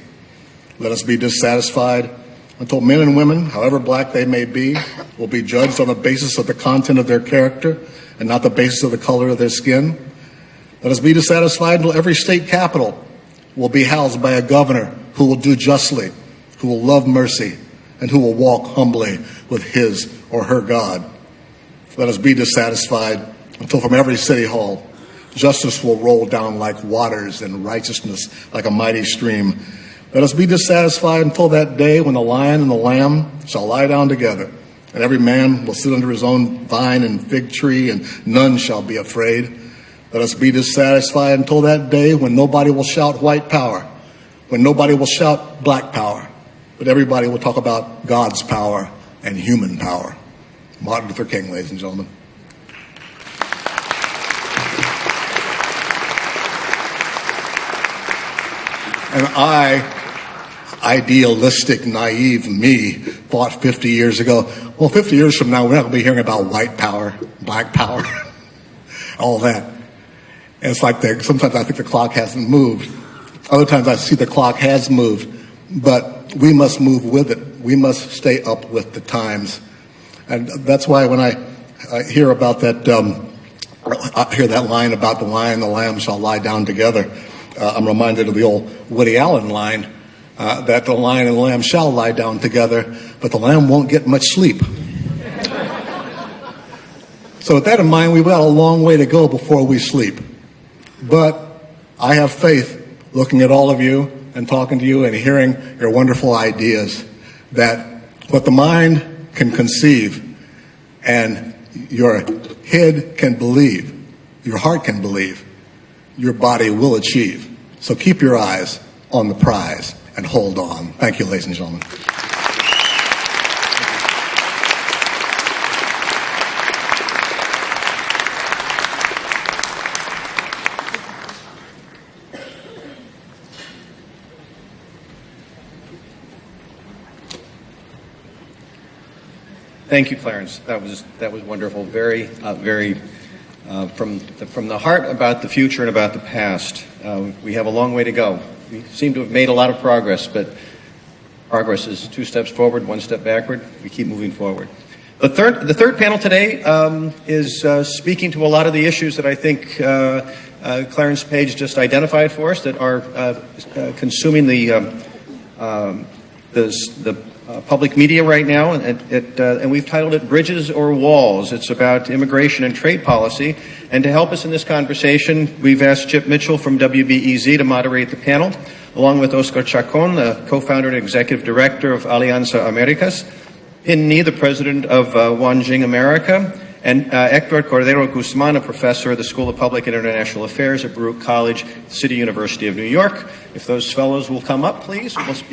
Let us be dissatisfied until men and women, however black they may be, will be judged on the basis of the content of their character and not the basis of the color of their skin. Let us be dissatisfied until every state capital will be housed by a governor who will do justly, who will love mercy, and who will walk humbly with his or her God. Let us be dissatisfied until from every city hall, justice will roll down like waters and righteousness like a mighty stream. Let us be dissatisfied until that day when the lion and the lamb shall lie down together, and every man will sit under his own vine and fig tree, and none shall be afraid. Let us be dissatisfied until that day when nobody will shout white power, when nobody will shout black power, but everybody will talk about God's power and human power. Martin Luther King, ladies and gentlemen. And idealistic, naive me, thought 50 years ago, well, 50 years from now, we're not going to be hearing about white power, black power, all that. And it's like sometimes I think the clock hasn't moved. Other times I see the clock has moved, but we must move with it. We must stay up with the times. And that's why when I hear about that, I hear that line about the lion and the lamb shall lie down together, I'm reminded of the old Woody Allen line, that the lion and the lamb shall lie down together, but the lamb won't get much sleep. So with that in mind, we've got a long way to go before we sleep. But I have faith, looking at all of you and talking to you and hearing your wonderful ideas, that what the mind can conceive and your head can believe, your heart can believe, your body will achieve. So keep your eyes on the prize and hold on. Thank you, ladies and gentlemen. Thank you, Clarence. That was wonderful. Very from the heart about the future and about the past. We have a long way to go. We seem to have made a lot of progress, but progress is 2 steps forward, 1 step backward. We keep moving forward. The third panel today is speaking to a lot of the issues that I think Clarence Page just identified for us that are consuming the public media right now, and we've titled it Bridges or Walls. It's about immigration and trade policy. And to help us in this conversation, we've asked Chip Mitchell from WBEZ to moderate the panel, along with Oscar Chacon, the co-founder and executive director of Alianza Americas, Pin Ni, the president of Wanjing America, and Hector Cordero Guzman, a professor of the School of Public and International Affairs at Baruch College, City University of New York. If those fellows will come up, please, we'll begin.